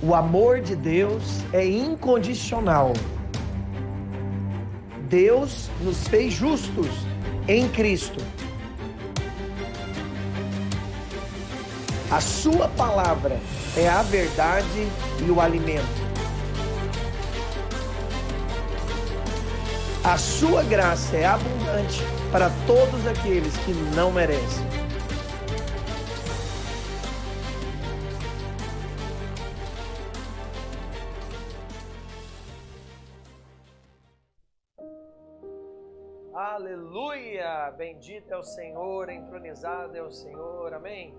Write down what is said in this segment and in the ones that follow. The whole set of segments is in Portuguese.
O amor de Deus é incondicional. Deus nos fez justos em Cristo. A sua palavra é a verdade e o alimento. A sua graça é abundante para todos aqueles que não merecem. Aleluia! Bendito é o Senhor, entronizado é o Senhor, amém?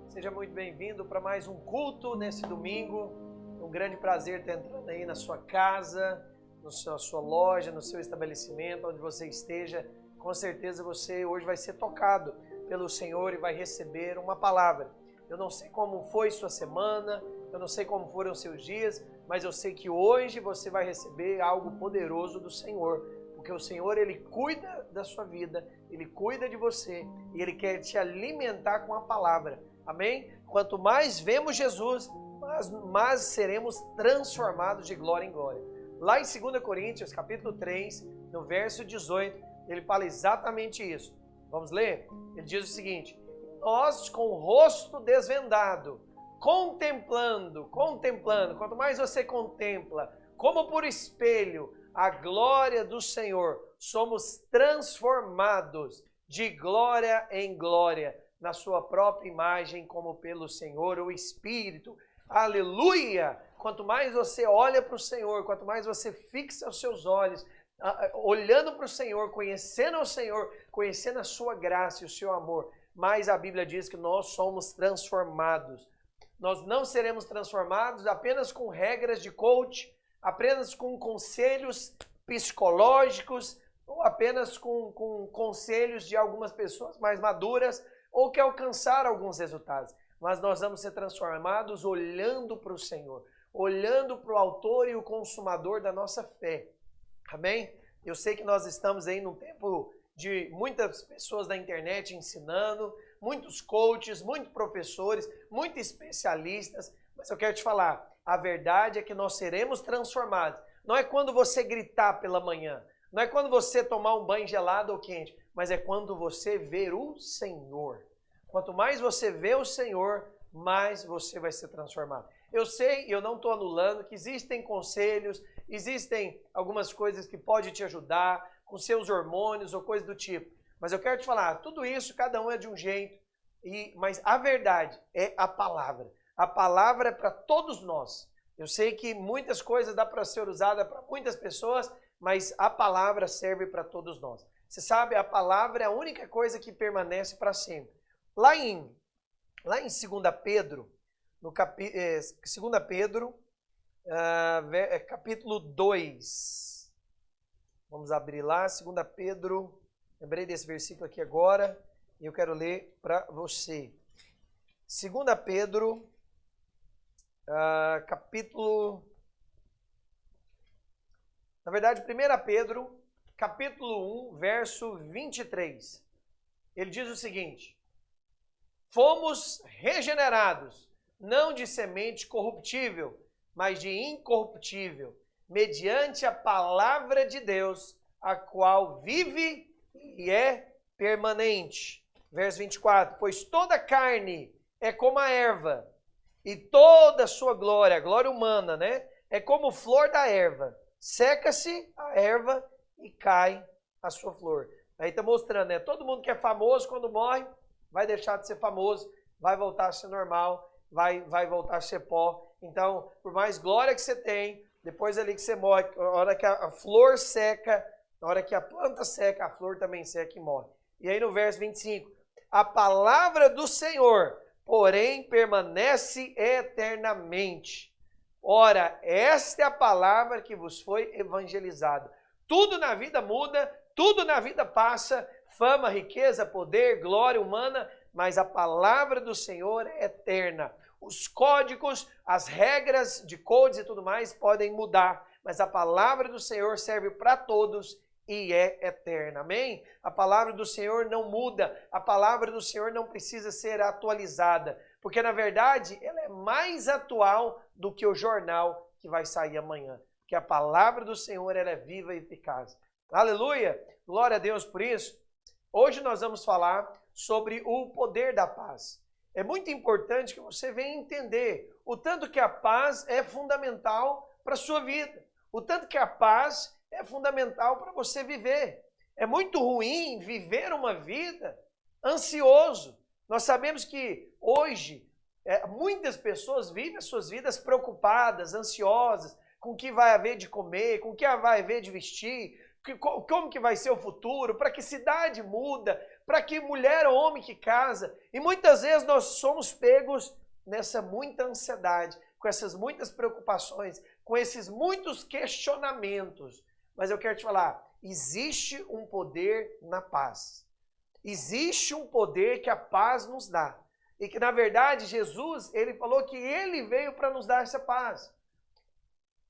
Seja muito bem-vindo para mais um culto nesse domingo. É um grande prazer ter entrado aí na sua casa, na sua loja, no seu estabelecimento, onde você esteja. Com certeza você hoje vai ser tocado pelo Senhor e vai receber uma palavra. Eu não sei como foi sua semana, eu não sei como foram seus dias, mas eu sei que hoje você vai receber algo poderoso do Senhor. Porque o Senhor, Ele cuida da sua vida, Ele cuida de você e Ele quer te alimentar com a palavra. Amém? Quanto mais vemos Jesus, mais seremos transformados de glória em glória. Lá em 2 Coríntios, capítulo 3, no verso 18, ele fala exatamente isso. Vamos ler? Ele diz o seguinte: nós com o rosto desvendado, contemplando, quanto mais você contempla, como por espelho, a glória do Senhor, somos transformados de glória em glória, na sua própria imagem, como pelo Senhor, o Espírito. Aleluia! Quanto mais você olha para o Senhor, quanto mais você fixa os seus olhos, olhando para o Senhor, conhecendo o Senhor, conhecendo a sua graça e o seu amor, mais a Bíblia diz que nós somos transformados. Nós não seremos transformados apenas com regras de coach, apenas com conselhos psicológicos, ou apenas com conselhos de algumas pessoas mais maduras, ou que alcançaram alguns resultados. Mas nós vamos ser transformados olhando para o Senhor, olhando para o autor e o consumador da nossa fé. Amém? Eu sei que nós estamos aí num tempo de muitas pessoas da internet ensinando, muitos coaches, muitos professores, muitos especialistas, mas eu quero te falar, a verdade é que nós seremos transformados. Não é quando você gritar pela manhã, não é quando você tomar um banho gelado ou quente, mas é quando você ver o Senhor. Quanto mais você vê o Senhor, mais você vai ser transformado. Eu sei, e eu não estou anulando, que existem conselhos, existem algumas coisas que podem te ajudar com seus hormônios ou coisa do tipo. Mas eu quero te falar, tudo isso, cada um é de um jeito, mas a verdade é a palavra. A palavra é para todos nós. Eu sei que muitas coisas dá para ser usada para muitas pessoas, mas a palavra serve para todos nós. Você sabe, a palavra é a única coisa que permanece para sempre. Lá em 2 Pedro, no 2 Pedro, capítulo 2. Vamos abrir lá, 2 Pedro. Lembrei desse versículo aqui agora e eu quero ler para você. 2 Pedro, capítulo... Na verdade, 1 Pedro, capítulo 1, verso 23. Ele diz o seguinte: fomos regenerados, não de semente corruptível, mas de incorruptível, mediante a palavra de Deus, a qual vive e é permanente. Verso 24, pois toda carne é como a erva, e toda a sua glória, a glória humana, né? É como flor da erva. Seca-se a erva e cai a sua flor. Aí está mostrando, né? Todo mundo que é famoso, quando morre, vai deixar de ser famoso, vai voltar a ser normal, vai voltar a ser pó. Então, por mais glória que você tem, depois ali que você morre, na hora que a flor seca, na hora que a planta seca, a flor também seca e morre. E aí no verso 25, a palavra do Senhor, porém, permanece eternamente. Ora, esta é a palavra que vos foi evangelizada. Tudo na vida muda, tudo na vida passa, fama, riqueza, poder, glória humana, mas a palavra do Senhor é eterna. Os códigos, as regras de codes e tudo mais podem mudar, mas a palavra do Senhor serve para todos e é eterna. Amém? A palavra do Senhor não muda, a palavra do Senhor não precisa ser atualizada. porque na verdade ela é mais atual do que o jornal que vai sair amanhã, porque a palavra do Senhor ela é viva e eficaz. Aleluia! Glória a Deus por isso. Hoje nós vamos falar sobre o poder da paz. É muito importante que você venha entender o tanto que a paz é fundamental para a sua vida, o tanto que a paz é fundamental para você viver. É muito ruim viver uma vida ansioso. Nós sabemos que hoje muitas pessoas vivem as suas vidas preocupadas, ansiosas, com o que vai haver de comer, com o que vai haver de vestir, como que vai ser o futuro, para que cidade muda, para que mulher ou homem que casa. E muitas vezes nós somos pegos nessa muita ansiedade, com essas muitas preocupações, com esses muitos questionamentos. Mas eu quero te falar, existe um poder na paz. Existe um poder que a paz nos dá. E que, na verdade, Jesus, ele falou que ele veio para nos dar essa paz.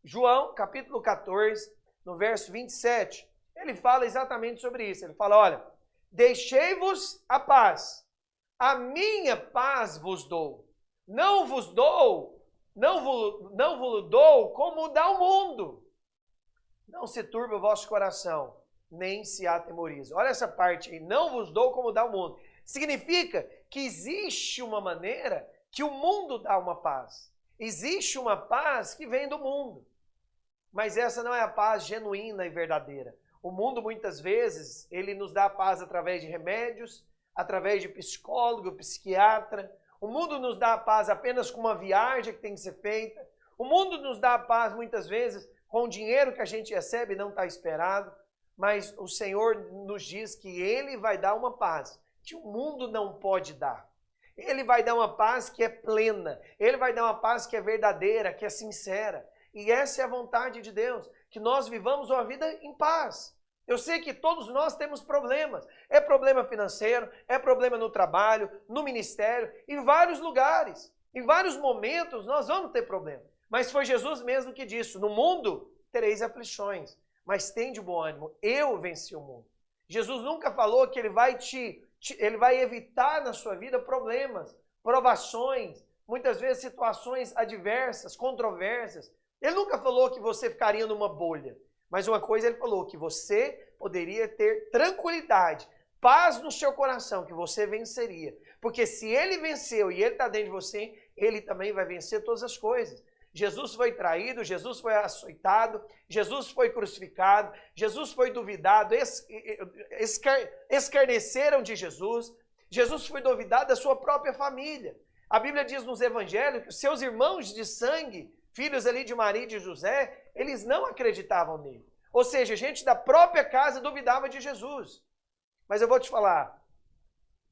João, capítulo 14, no verso 27, ele fala exatamente sobre isso. Ele fala, olha, deixei-vos a paz. A minha paz vos dou. Não vos dou como dá o mundo. Não se turbe o vosso coração, nem se atemorize. Olha essa parte aí, não vos dou como dá o mundo. Significa que existe uma maneira que o mundo dá uma paz. Existe uma paz que vem do mundo. Mas essa não é a paz genuína e verdadeira. O mundo, muitas vezes, ele nos dá paz através de remédios, através de psicólogo, psiquiatra. O mundo nos dá a paz apenas com uma viagem que tem que ser feita. O mundo nos dá a paz, muitas vezes, com o dinheiro que a gente recebe e não está esperado. Mas o Senhor nos diz que Ele vai dar uma paz que o mundo não pode dar. Ele vai dar uma paz que é plena. Ele vai dar uma paz que é verdadeira, que é sincera. E essa é a vontade de Deus, que nós vivamos uma vida em paz. Eu sei que todos nós temos problemas. É problema financeiro, é problema no trabalho, no ministério, em vários lugares. Em vários momentos nós vamos ter problema. Mas foi Jesus mesmo que disse, no mundo tereis aflições, mas tende bom ânimo, eu venci o mundo. Jesus nunca falou que ele vai evitar na sua vida problemas, provações, muitas vezes situações adversas, controversas. Ele nunca falou que você ficaria numa bolha, mas uma coisa ele falou, que você poderia ter tranquilidade, paz no seu coração, que você venceria. Porque se ele venceu e ele está dentro de você, ele também vai vencer todas as coisas. Jesus foi traído, Jesus foi açoitado, Jesus foi crucificado, Jesus foi duvidado, escarneceram de Jesus, Jesus foi duvidado da sua própria família. A Bíblia diz nos evangelhos que os seus irmãos de sangue, filhos ali de Maria e de José, eles não acreditavam nele. Ou seja, gente da própria casa duvidava de Jesus. Mas eu vou te falar,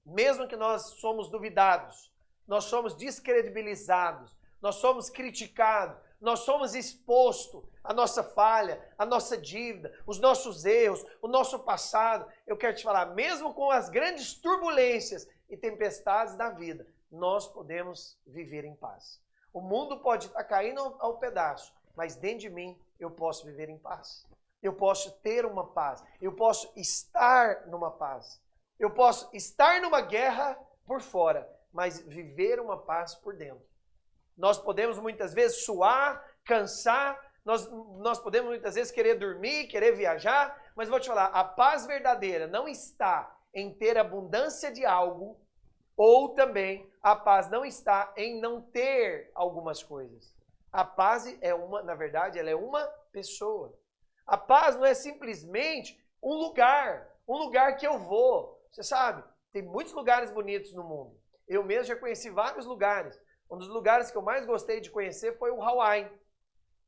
mesmo que nós somos duvidados, nós somos descredibilizados, nós somos criticados, nós somos expostos à nossa falha, à nossa dívida, os nossos erros, o nosso passado. Eu quero te falar, mesmo com as grandes turbulências e tempestades da vida, nós podemos viver em paz. O mundo pode estar caindo ao pedaço, mas dentro de mim eu posso viver em paz. Eu posso ter uma paz. Eu posso estar numa paz. Eu posso estar numa guerra por fora, mas viver uma paz por dentro. Nós podemos muitas vezes suar, cansar, nós podemos muitas vezes querer dormir, querer viajar, mas vou te falar, a paz verdadeira não está em ter abundância de algo, ou também a paz não está em não ter algumas coisas. A paz na verdade, ela é uma pessoa. A paz não é simplesmente um lugar que eu vou. Você sabe, tem muitos lugares bonitos no mundo. Eu mesmo já conheci vários lugares. Um dos lugares que eu mais gostei de conhecer foi o Hawaii.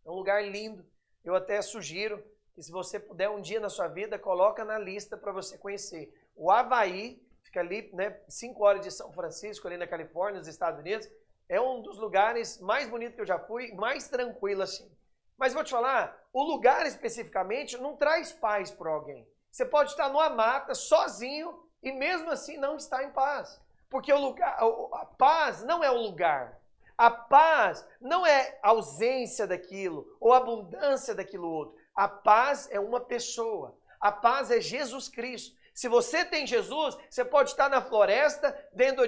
É um lugar lindo. Eu até sugiro que se você puder um dia na sua vida, coloca na lista para você conhecer. O Havaí, fica ali, 5 horas de São Francisco, ali na Califórnia, nos Estados Unidos. É um dos lugares mais bonitos que eu já fui, mais tranquilo assim. Mas vou te falar, o lugar especificamente não traz paz para alguém. Você pode estar numa mata, sozinho, e mesmo assim não estar em paz. Porque a paz não é o lugar. A paz não é ausência daquilo ou abundância daquilo outro. A paz é uma pessoa. A paz é Jesus Cristo. Se você tem Jesus, você pode estar na floresta, dentro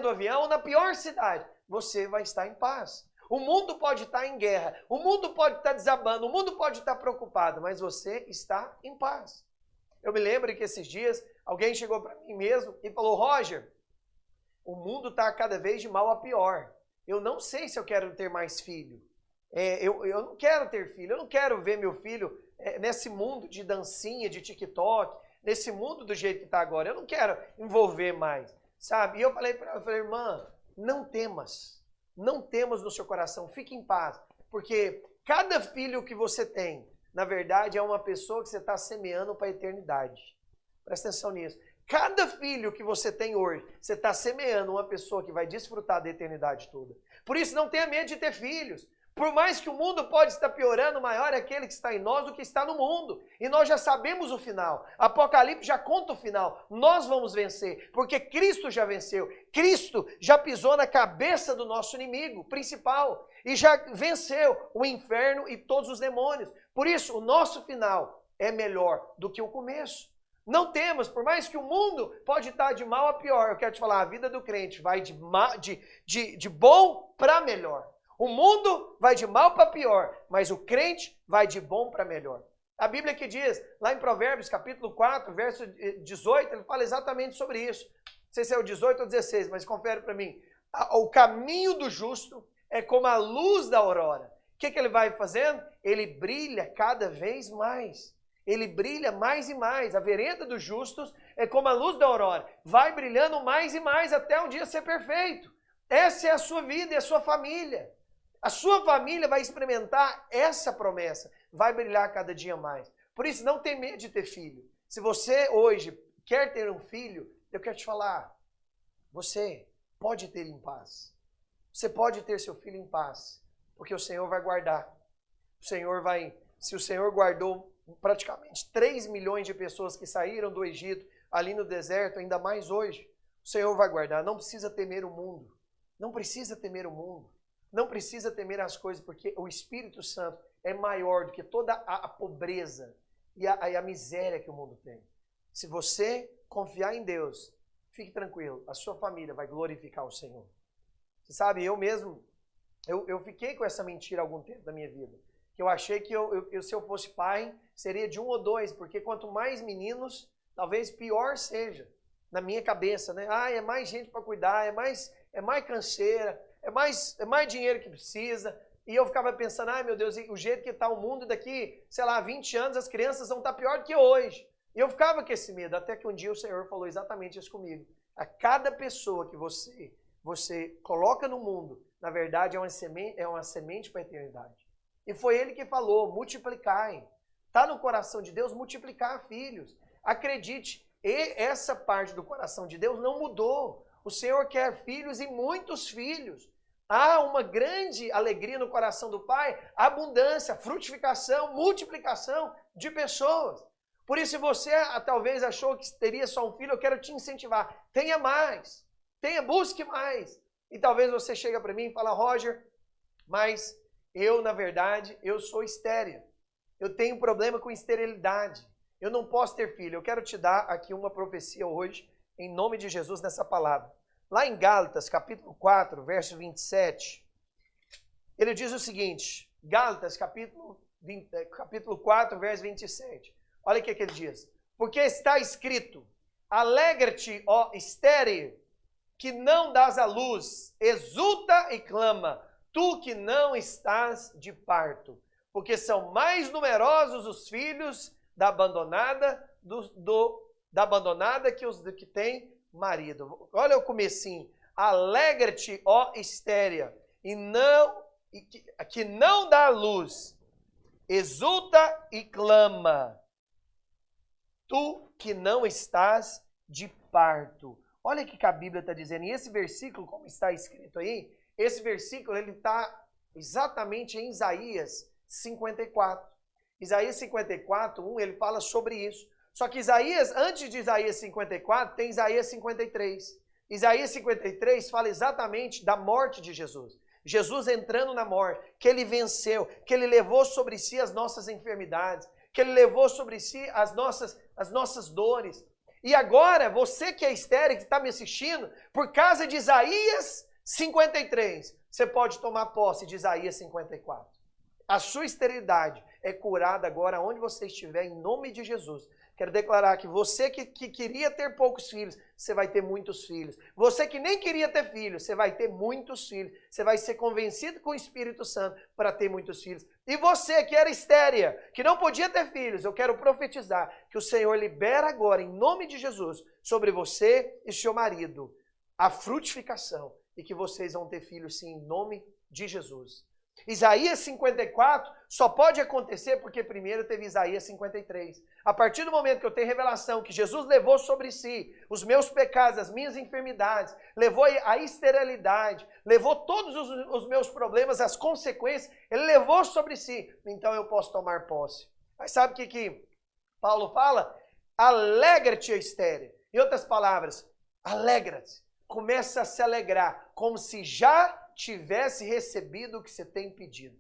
do avião, ou na pior cidade. Você vai estar em paz. O mundo pode estar em guerra, o mundo pode estar desabando, o mundo pode estar preocupado, mas você está em paz. Eu me lembro que esses dias, alguém chegou para mim mesmo e falou, Roger, o mundo está cada vez de mal a pior. Eu não sei se eu quero ter mais filho. Eu não quero ter filho, eu não quero ver meu filho nesse mundo de dancinha, de TikTok, nesse mundo do jeito que está agora. Eu não quero envolver mais, sabe? E eu falei para ela, irmã, não temas no seu coração, fique em paz, porque cada filho que você tem, na verdade, é uma pessoa que você está semeando para a eternidade. Presta atenção nisso. Cada filho que você tem hoje, você está semeando uma pessoa que vai desfrutar da eternidade toda. Por isso, não tenha medo de ter filhos. Por mais que o mundo pode estar piorando, maior é aquele que está em nós do que está no mundo. E nós já sabemos o final. Apocalipse já conta o final. Nós vamos vencer, porque Cristo já venceu. Cristo já pisou na cabeça do nosso inimigo principal e já venceu o inferno e todos os demônios. Por isso, o nosso final é melhor do que o começo. Não temos, por mais que o mundo pode estar de mal a pior, eu quero te falar, a vida do crente vai de bom para melhor. O mundo vai de mal para pior, mas o crente vai de bom para melhor. A Bíblia que diz, lá em Provérbios, capítulo 4, verso 18, ele fala exatamente sobre isso. Não sei se é o 18 ou 16, mas confere para mim. O caminho do justo é como a luz da aurora. O que ele vai fazendo? Ele brilha cada vez mais. Ele brilha mais e mais. A vereda dos justos é como a luz da aurora. Vai brilhando mais e mais até um dia ser perfeito. Essa é a sua vida e a sua família. A sua família vai experimentar essa promessa. Vai brilhar cada dia mais. Por isso, não tem medo de ter filho. Se você hoje quer ter um filho, eu quero te falar. Você pode ter em paz. Você pode ter seu filho em paz. Porque o Senhor vai guardar. Se o Senhor guardou praticamente 3 milhões de pessoas que saíram do Egito, ali no deserto, ainda mais hoje, o Senhor vai guardar. Não precisa temer o mundo. Não precisa temer o mundo. Não precisa temer as coisas, porque o Espírito Santo é maior do que toda a pobreza e a miséria que o mundo tem. Se você confiar em Deus, fique tranquilo, a sua família vai glorificar o Senhor. Você sabe, eu mesmo, eu fiquei com essa mentira há algum tempo da minha vida. Que eu achei que se eu fosse pai, seria de 1 ou 2, porque quanto mais meninos, talvez pior seja, na minha cabeça, né? É mais gente para cuidar, é mais canseira, é mais dinheiro que precisa. E eu ficava pensando, meu Deus, o jeito que está o mundo daqui, 20 anos, as crianças vão estar pior do que hoje. E eu ficava com esse medo, até que um dia o Senhor falou exatamente isso comigo. A cada pessoa que você coloca no mundo, na verdade é uma semente para a eternidade. E foi Ele que falou, multiplicai. Está no coração de Deus multiplicar filhos. Acredite, essa parte do coração de Deus não mudou. O Senhor quer filhos e muitos filhos. Há uma grande alegria no coração do Pai, abundância, frutificação, multiplicação de pessoas. Por isso, se você talvez achou que teria só um filho, eu quero te incentivar. Tenha mais, busque mais. E talvez você chegue para mim e fale, Roger, mas eu, na verdade, eu sou estéril. Eu tenho problema com esterilidade. Eu não posso ter filho. Eu quero te dar aqui uma profecia hoje, em nome de Jesus, nessa palavra. Lá em Gálatas, capítulo 4, verso 27, ele diz o seguinte, Gálatas, capítulo 4, verso 27. Olha o que ele diz. Porque está escrito, alegra-te, ó estéril, que não dás à luz, exulta e clama, tu que não estás de parto, porque são mais numerosos os filhos da abandonada que os que têm marido. Olha o comecinho. Alegra-te, ó estéril, que não dá luz, exulta e clama, tu que não estás de parto. Olha o que a Bíblia está dizendo. E esse versículo, como está escrito aí, esse versículo ele está exatamente em Isaías 54. Isaías 54, 1, ele fala sobre isso. Só que antes de Isaías 54, tem Isaías 53. Isaías 53 fala exatamente da morte de Jesus. Jesus entrando na morte, que ele venceu, que ele levou sobre si as nossas enfermidades, que ele levou sobre si as nossas dores. E agora, você que é estéril, que está me assistindo, por causa de Isaías 53, você pode tomar posse de Isaías 54. A sua esterilidade é curada agora onde você estiver, em nome de Jesus. Quero declarar que você que queria ter poucos filhos, você vai ter muitos filhos. Você que nem queria ter filhos, você vai ter muitos filhos. Você vai ser convencido com o Espírito Santo para ter muitos filhos. E você que era estéria, que não podia ter filhos, eu quero profetizar que o Senhor libera agora, em nome de Jesus, sobre você e seu marido, a frutificação. E que vocês vão ter filhos sim, em nome de Jesus. Isaías 54 só pode acontecer porque primeiro teve Isaías 53. A partir do momento que eu tenho revelação que Jesus levou sobre si os meus pecados, as minhas enfermidades, levou a esterilidade, levou todos os meus problemas, as consequências, ele levou sobre si, então eu posso tomar posse. Mas sabe o que Paulo fala? Alegra-te, estéril. Em outras palavras, alegra-te. Começa a se alegrar, como se já tivesse recebido o que você tem pedido.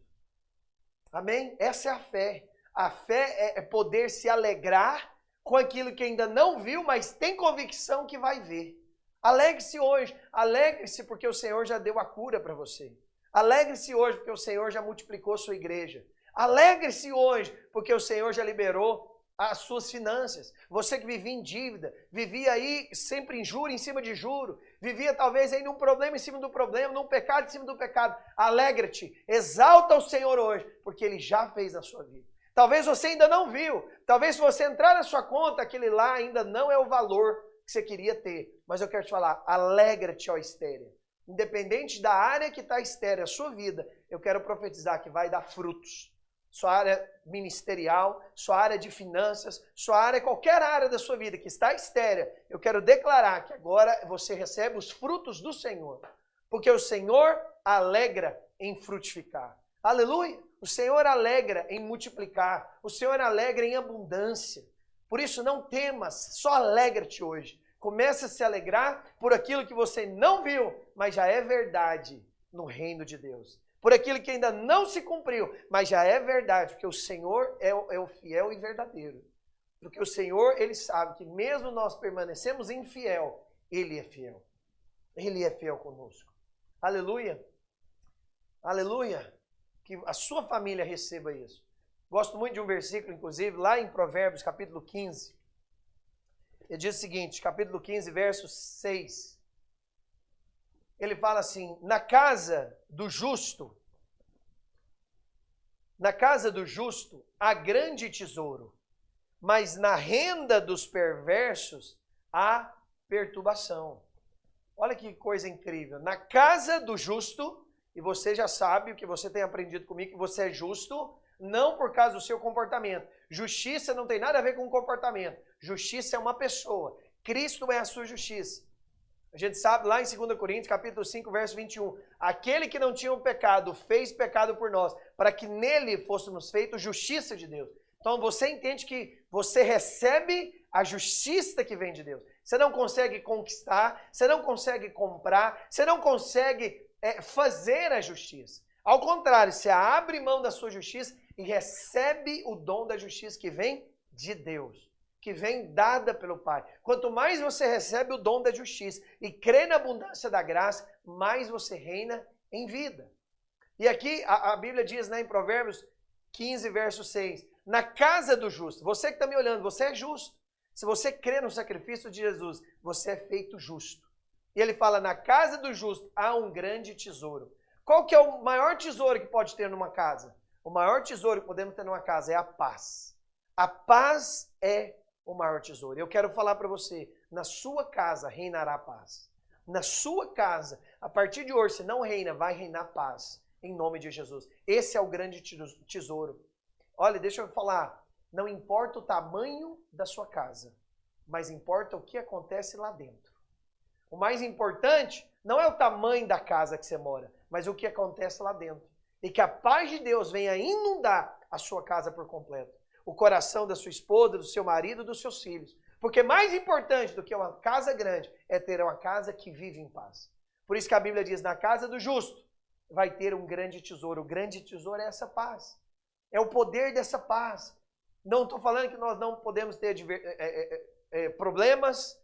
Amém? Essa é a fé. A fé é poder se alegrar com aquilo que ainda não viu, mas tem convicção que vai ver. Alegre-se hoje. Alegre-se porque o Senhor já deu a cura para você. Alegre-se hoje porque o Senhor já multiplicou sua igreja. Alegre-se hoje porque o Senhor já liberou as suas finanças. Você que vivia em dívida, vivia aí sempre em juro, em cima de juro, vivia talvez aí num problema em cima do problema, num pecado em cima do pecado. Alegra-te, exalta o Senhor hoje, porque Ele já fez na sua vida. Talvez você ainda não viu, talvez se você entrar na sua conta, aquele lá ainda não é o valor que você queria ter. Mas eu quero te falar, alegra-te, ó estéril. Independente da área que está estéril, a sua vida, eu quero profetizar que vai dar frutos. Sua área ministerial, sua área de finanças, sua área, qualquer área da sua vida que está estéril, eu quero declarar que agora você recebe os frutos do Senhor. Porque o Senhor alegra em frutificar. Aleluia! O Senhor alegra em multiplicar. O Senhor alegra em abundância. Por isso não temas, só alegra-te hoje. Comece a se alegrar por aquilo que você não viu, mas já é verdade no reino de Deus. Por aquilo que ainda não se cumpriu, mas já é verdade, porque o Senhor é o fiel e verdadeiro. Porque o Senhor, Ele sabe que mesmo nós permanecemos infiel, Ele é fiel. Ele é fiel conosco. Aleluia. Aleluia. Que a sua família receba isso. Gosto muito de um versículo, inclusive, lá em Provérbios, capítulo 15. Ele diz o seguinte, capítulo 15, verso 6. Ele fala assim, na casa do justo há grande tesouro, mas na renda dos perversos há perturbação. Olha que coisa incrível. Na casa do justo, e você já sabe o que você tem aprendido comigo, que você é justo, não por causa do seu comportamento. Justiça não tem nada a ver com comportamento. Justiça é uma pessoa. Cristo é a sua justiça. A gente sabe lá em 2 Coríntios, capítulo 5, verso 21, aquele que não tinha um pecado, fez pecado por nós, para que nele fôssemos feitos justiça de Deus. Então você entende que você recebe a justiça que vem de Deus. Você não consegue conquistar, você não consegue comprar, você não consegue fazer a justiça. Ao contrário, você abre mão da sua justiça e recebe o dom da justiça que vem de Deus, que vem dada pelo Pai. Quanto mais você recebe o dom da justiça e crê na abundância da graça, mais você reina em vida. E aqui a Bíblia diz, né, em Provérbios 15, verso 6, na casa do justo, você que está me olhando, você é justo. Se você crê no sacrifício de Jesus, você é feito justo. E ele fala, na casa do justo há um grande tesouro. Qual que é o maior tesouro que pode ter numa casa? O maior tesouro que podemos ter numa casa é a paz. A paz é o maior tesouro. Eu quero falar para você, na sua casa reinará paz. Na sua casa, a partir de hoje, se não reina, vai reinar paz, em nome de Jesus. Esse é o grande tesouro. Olha, deixa eu falar, não importa o tamanho da sua casa, mas importa o que acontece lá dentro. O mais importante não é o tamanho da casa que você mora, mas o que acontece lá dentro. E que a paz de Deus venha inundar a sua casa por completo. O coração da sua esposa, do seu marido, dos seus filhos. Porque mais importante do que uma casa grande é ter uma casa que vive em paz. Por isso que a Bíblia diz, na casa do justo vai ter um grande tesouro. O grande tesouro é essa paz. É o poder dessa paz. Não estou falando que nós não podemos ter problemas,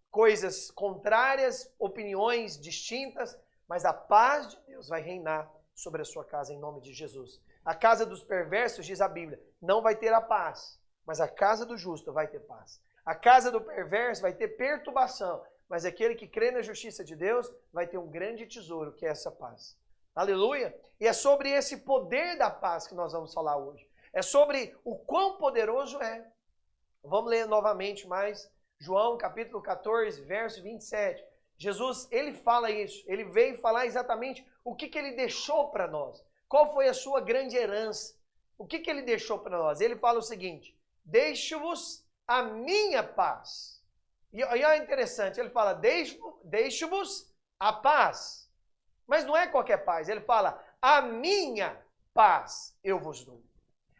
coisas contrárias, opiniões distintas, mas a paz de Deus vai reinar sobre a sua casa em nome de Jesus. A casa dos perversos, diz a Bíblia, não vai ter a paz, mas a casa do justo vai ter paz. A casa do perverso vai ter perturbação, mas aquele que crê na justiça de Deus vai ter um grande tesouro, que é essa paz. Aleluia! E é sobre esse poder da paz que nós vamos falar hoje. É sobre o quão poderoso é. Vamos ler novamente mais João capítulo 14, verso 27. Jesus, ele fala isso. Ele veio falar exatamente o que ele deixou para nós. Qual foi a sua grande herança? O que ele deixou para nós? Ele fala o seguinte: deixo-vos a minha paz. E é interessante, ele fala, deixo-vos a paz. Mas não é qualquer paz, ele fala, a minha paz eu vos dou.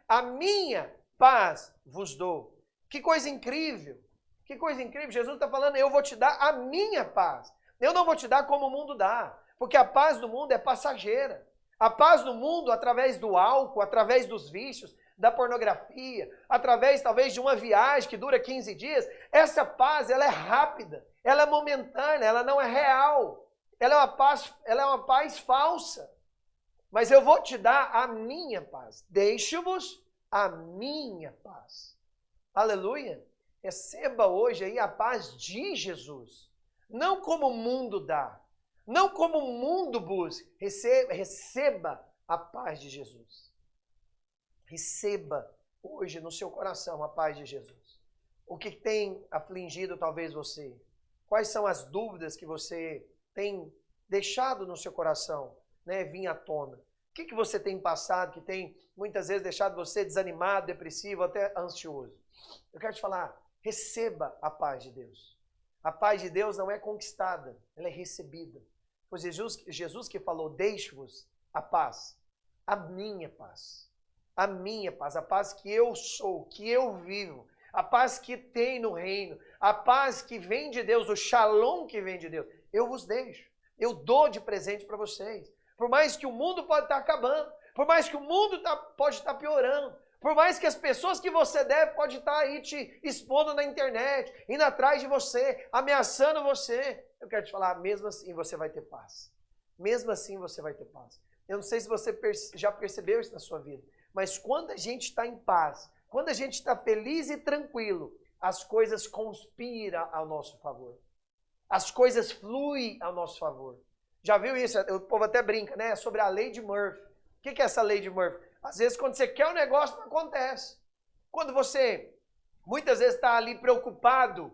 A minha paz vos dou. Que coisa incrível, que coisa incrível. Jesus está falando, eu vou te dar a minha paz. Eu não vou te dar como o mundo dá, porque a paz do mundo é passageira. A paz do mundo, através do álcool, através dos vícios, da pornografia, através talvez de uma viagem que dura 15 dias, essa paz ela é rápida, ela é momentânea, ela não é real. Ela é uma paz falsa. Mas eu vou te dar a minha paz. Deixo-vos a minha paz. Aleluia. Receba hoje aí a paz de Jesus. Não como o mundo dá. Não como o mundo busca. Receba a paz de Jesus. Receba hoje no seu coração a paz de Jesus. O que tem afligido talvez você? Quais são as dúvidas que você tem deixado no seu coração, né, vir à tona? O que você tem passado que tem muitas vezes deixado você desanimado, depressivo, até ansioso? Eu quero te falar, receba a paz de Deus. A paz de Deus não é conquistada, ela é recebida. Foi Jesus que falou, deixo-vos a paz, a minha paz. A minha paz, a paz que eu sou, que eu vivo, a paz que tem no reino, a paz que vem de Deus, o shalom que vem de Deus, eu vos deixo, eu dou de presente para vocês. Por mais que o mundo pode estar acabando, por mais que o mundo pode estar piorando, por mais que as pessoas que você deve pode estar aí te expondo na internet, indo atrás de você, ameaçando você, eu quero te falar, mesmo assim você vai ter paz. Mesmo assim você vai ter paz. Eu não sei se você já percebeu isso na sua vida, mas quando a gente está em paz, quando a gente está feliz e tranquilo, as coisas conspiram ao nosso favor. As coisas fluem ao nosso favor. Já viu isso? O povo até brinca, né? Sobre a lei de Murphy. O que é essa lei de Murphy? Às vezes, quando você quer um negócio, não acontece. Quando você, muitas vezes, está ali preocupado.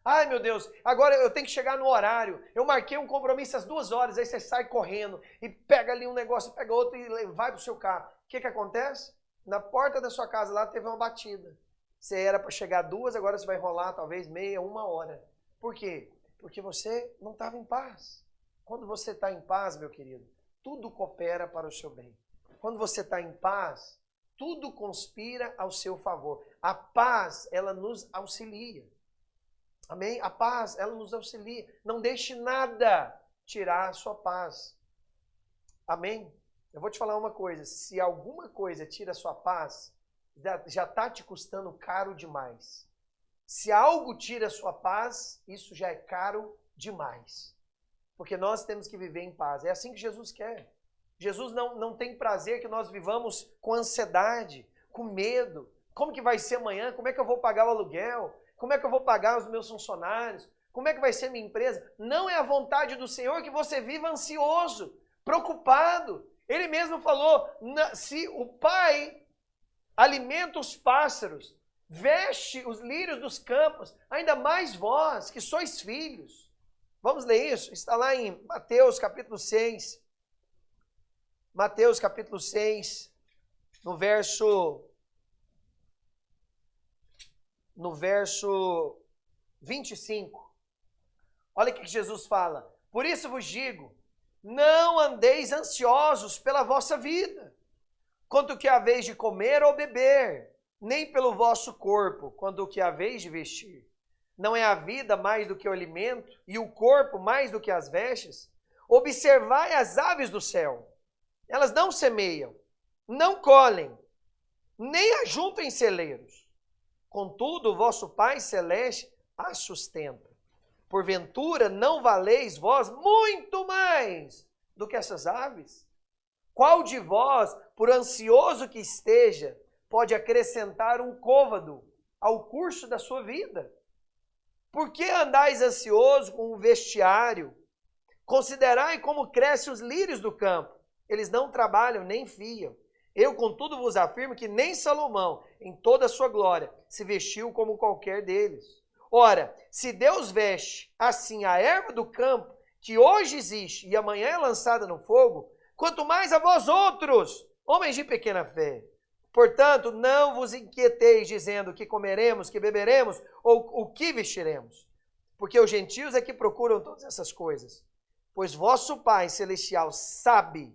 Ai, meu Deus, agora eu tenho que chegar no horário. Eu marquei um compromisso às 2 horas, aí você sai correndo e pega ali um negócio, pega outro e vai para o seu carro. O que acontece? Na porta da sua casa lá teve uma batida. Você era para chegar 2, agora você vai rolar talvez meia, 1 hora. Por quê? Porque você não estava em paz. Quando você está em paz, meu querido, tudo coopera para o seu bem. Quando você está em paz, tudo conspira ao seu favor. A paz, ela nos auxilia. Amém? A paz, ela nos auxilia. Não deixe nada tirar a sua paz. Amém? Eu vou te falar uma coisa. Se alguma coisa tira a sua paz, já está te custando caro demais. Se algo tira a sua paz, isso já é caro demais. Porque nós temos que viver em paz. É assim que Jesus quer. Jesus não tem prazer que nós vivamos com ansiedade, com medo. Como que vai ser amanhã? Como é que eu vou pagar o aluguel? Como é que eu vou pagar os meus funcionários? Como é que vai ser minha empresa? Não é a vontade do Senhor que você viva ansioso, preocupado. Ele mesmo falou, se o Pai alimenta os pássaros, veste os lírios dos campos, ainda mais vós, que sois filhos. Vamos ler isso? Está lá em Mateus capítulo 6. Mateus capítulo 6, no verso 25. Olha o que Jesus fala. Por isso vos digo, não andeis ansiosos pela vossa vida, quanto o que haveis de comer ou beber, nem pelo vosso corpo, quanto o que haveis de vestir. Não é a vida mais do que o alimento, e o corpo mais do que as vestes? Observai as aves do céu. Elas não semeiam, não colhem, nem ajuntam em celeiros. Contudo, o vosso Pai Celeste a sustenta. Porventura não valeis vós muito mais do que essas aves? Qual de vós, por ansioso que esteja, pode acrescentar um côvado ao curso da sua vida? Por que andais ansioso com o vestiário? Considerai como crescem os lírios do campo. Eles não trabalham nem fiam. Eu, contudo, vos afirmo que nem Salomão, em toda a sua glória, se vestiu como qualquer deles. Ora, se Deus veste assim a erva do campo, que hoje existe e amanhã é lançada no fogo, quanto mais a vós outros, homens de pequena fé. Portanto, não vos inquieteis dizendo que comeremos, que beberemos ou o que vestiremos. Porque os gentios é que procuram todas essas coisas. Pois vosso Pai Celestial sabe,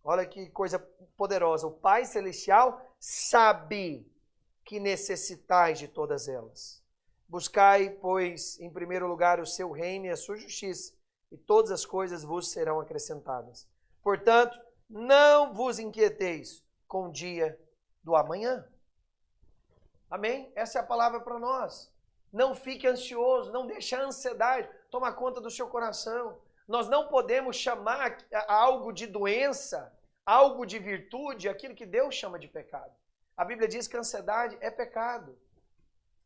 olha que coisa poderosa, o Pai Celestial sabe que necessitais de todas elas. Buscai, pois, em primeiro lugar o seu reino e a sua justiça, e todas as coisas vos serão acrescentadas. Portanto, não vos inquieteis com o dia do amanhã. Amém? Essa é a palavra para nós. Não fique ansioso, não deixe a ansiedade tomar conta do seu coração. Nós não podemos chamar algo de doença, algo de virtude, aquilo que Deus chama de pecado. A Bíblia diz que a ansiedade é pecado.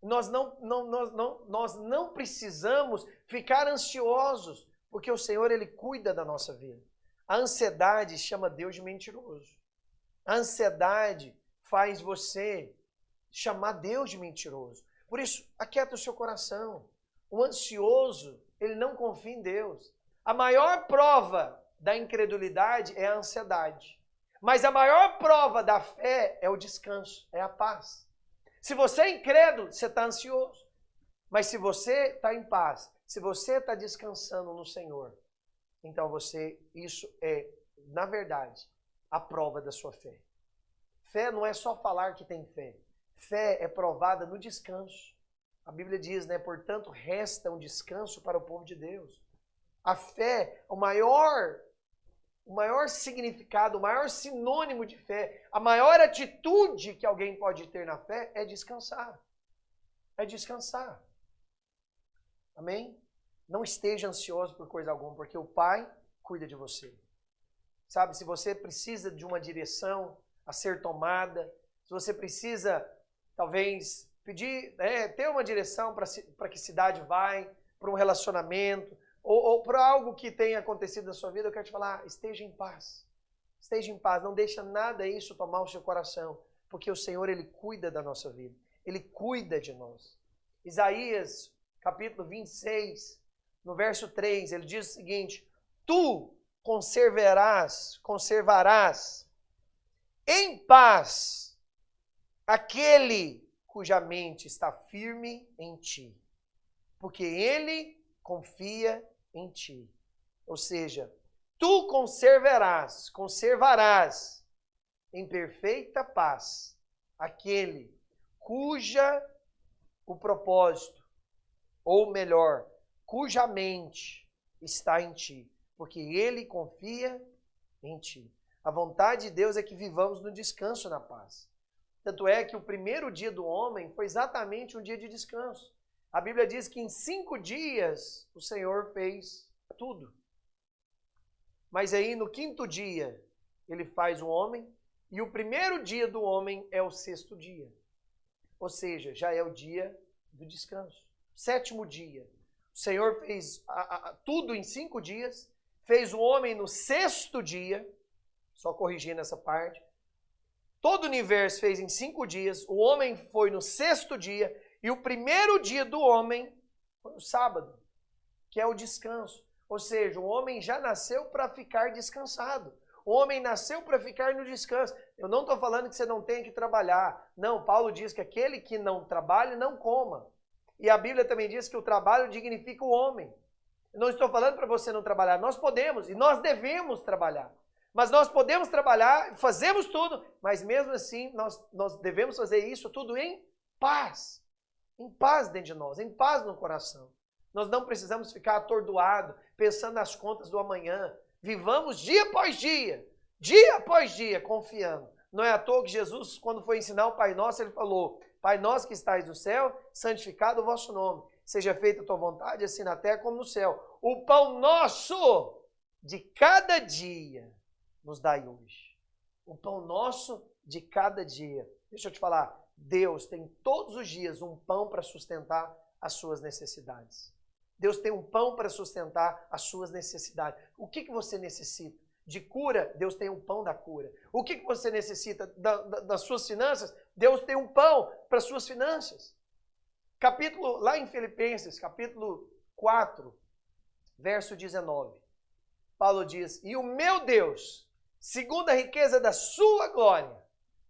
Nós não precisamos ficar ansiosos, porque o Senhor, Ele cuida da nossa vida. A ansiedade chama Deus de mentiroso. A ansiedade faz você chamar Deus de mentiroso. Por isso, aquieta o seu coração. O ansioso, ele não confia em Deus. A maior prova da incredulidade é a ansiedade. Mas a maior prova da fé é o descanso, é a paz. Se você é incrédulo, você está ansioso. Mas se você está em paz, se você está descansando no Senhor, então isso é, na verdade, a prova da sua fé. Fé não é só falar que tem fé. Fé é provada no descanso. A Bíblia diz, né? Portanto, resta um descanso para o povo de Deus. A fé, o maior significado, o maior sinônimo de fé, a maior atitude que alguém pode ter na fé é descansar. É descansar. Amém? Não esteja ansioso por coisa alguma, porque o Pai cuida de você. Sabe, se você precisa de uma direção a ser tomada, se você precisa, talvez, pedir, ter uma direção para que cidade vai, para um relacionamento, ou para algo que tenha acontecido na sua vida, eu quero te falar, esteja em paz. Esteja em paz, não deixa nada isso tomar o seu coração, porque o Senhor, Ele cuida da nossa vida. Ele cuida de nós. Isaías, capítulo 26, no verso 3, ele diz o seguinte: tu conservarás em paz aquele cuja mente está firme em ti, porque ele confia em ti. Ou seja, tu conservarás em perfeita paz aquele cuja o propósito, ou melhor, cuja mente está em ti, porque ele confia em ti. A vontade de Deus é que vivamos no descanso, na paz. Tanto é que o primeiro dia do homem foi exatamente um dia de descanso. A Bíblia diz que em 5 dias o Senhor fez tudo. Mas aí no 5º dia ele faz o homem, e o primeiro dia do homem é o 6º dia. Ou seja, já é o dia do descanso. 7º dia. O Senhor fez tudo em 5 dias, fez o homem no 6º dia, só corrigindo essa parte. Todo o universo fez em 5 dias, o homem foi no 6º dia, e o primeiro dia do homem foi o sábado, que é o descanso. Ou seja, o homem já nasceu para ficar descansado. O homem nasceu para ficar no descanso. Eu não estou falando que você não tem que trabalhar. Não, Paulo diz que aquele que não trabalha, não coma. E a Bíblia também diz que o trabalho dignifica o homem. Eu não estou falando para você não trabalhar. Nós podemos e nós devemos trabalhar. Mas nós podemos trabalhar, fazemos tudo, mas mesmo assim nós devemos fazer isso tudo em paz. Em paz dentro de nós, em paz no coração. Nós não precisamos ficar atordoados, pensando nas contas do amanhã. Vivamos dia após dia, confiando. Não é à toa que Jesus, quando foi ensinar o Pai Nosso, ele falou: Pai nosso que estais no céu, santificado o vosso nome. seja feita a tua vontade, assim na terra como no céu. O pão nosso de cada dia nos dai hoje. O pão nosso de cada dia. Deixa eu te falar, Deus tem todos os dias um pão para sustentar as suas necessidades. Deus tem um pão para sustentar as suas necessidades. O que você necessita? De cura, Deus tem um pão da cura. O que você necessita das suas finanças? Deus tem um pão para as suas finanças. Lá em Filipenses, capítulo 4, verso 19. Paulo diz, e o meu Deus, segundo a riqueza da sua glória,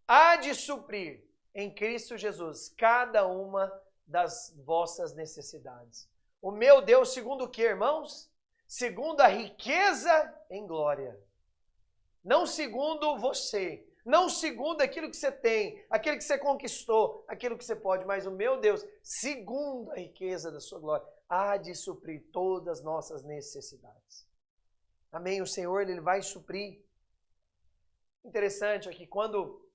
há de suprir em Cristo Jesus cada uma das vossas necessidades. O meu Deus, segundo o que, irmãos? Segundo a riqueza em glória. Não segundo você, não segundo aquilo que você tem, aquilo que você conquistou, aquilo que você pode, mas o meu Deus, segundo a riqueza da sua glória, há de suprir todas as nossas necessidades. Amém? O Senhor, Ele vai suprir. Interessante é que quando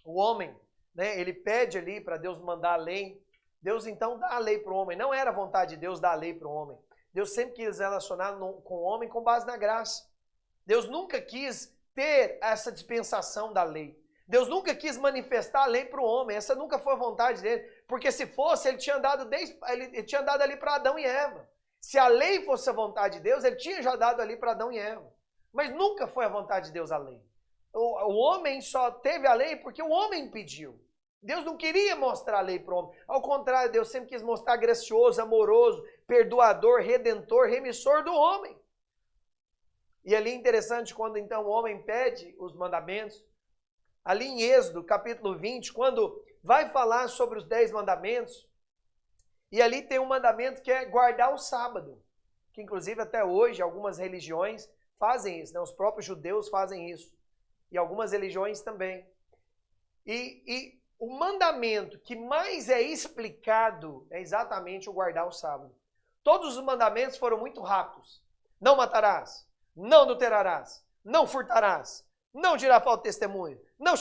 o homem, ele pede ali para Deus mandar a lei, Deus então dá a lei para o homem. Não era a vontade de Deus dar a lei para o homem. Deus sempre quis relacionar com o homem com base na graça. Deus nunca quis ter essa dispensação da lei. Deus nunca quis manifestar a lei para o homem. Essa nunca foi a vontade dele. Porque se fosse, ele tinha dado ali para Adão e Eva. Se a lei fosse a vontade de Deus, ele tinha já dado ali para Adão e Eva. Mas nunca foi a vontade de Deus a lei. O homem só teve a lei porque o homem pediu. Deus não queria mostrar a lei para o homem. Ao contrário, Deus sempre quis mostrar gracioso, amoroso, perdoador, redentor, remissor do homem. E ali é interessante quando então o homem pede os mandamentos. Ali em Êxodo, capítulo 20, quando vai falar sobre os 10 mandamentos, e ali tem um mandamento que é guardar o sábado. Que inclusive até hoje algumas religiões fazem isso, os próprios judeus fazem isso. E algumas religiões também. E o mandamento que mais é explicado é exatamente o guardar o sábado. Todos os mandamentos foram muito rápidos. Não matarás, não adulterarás, não furtarás, não dirá falso testemunho, não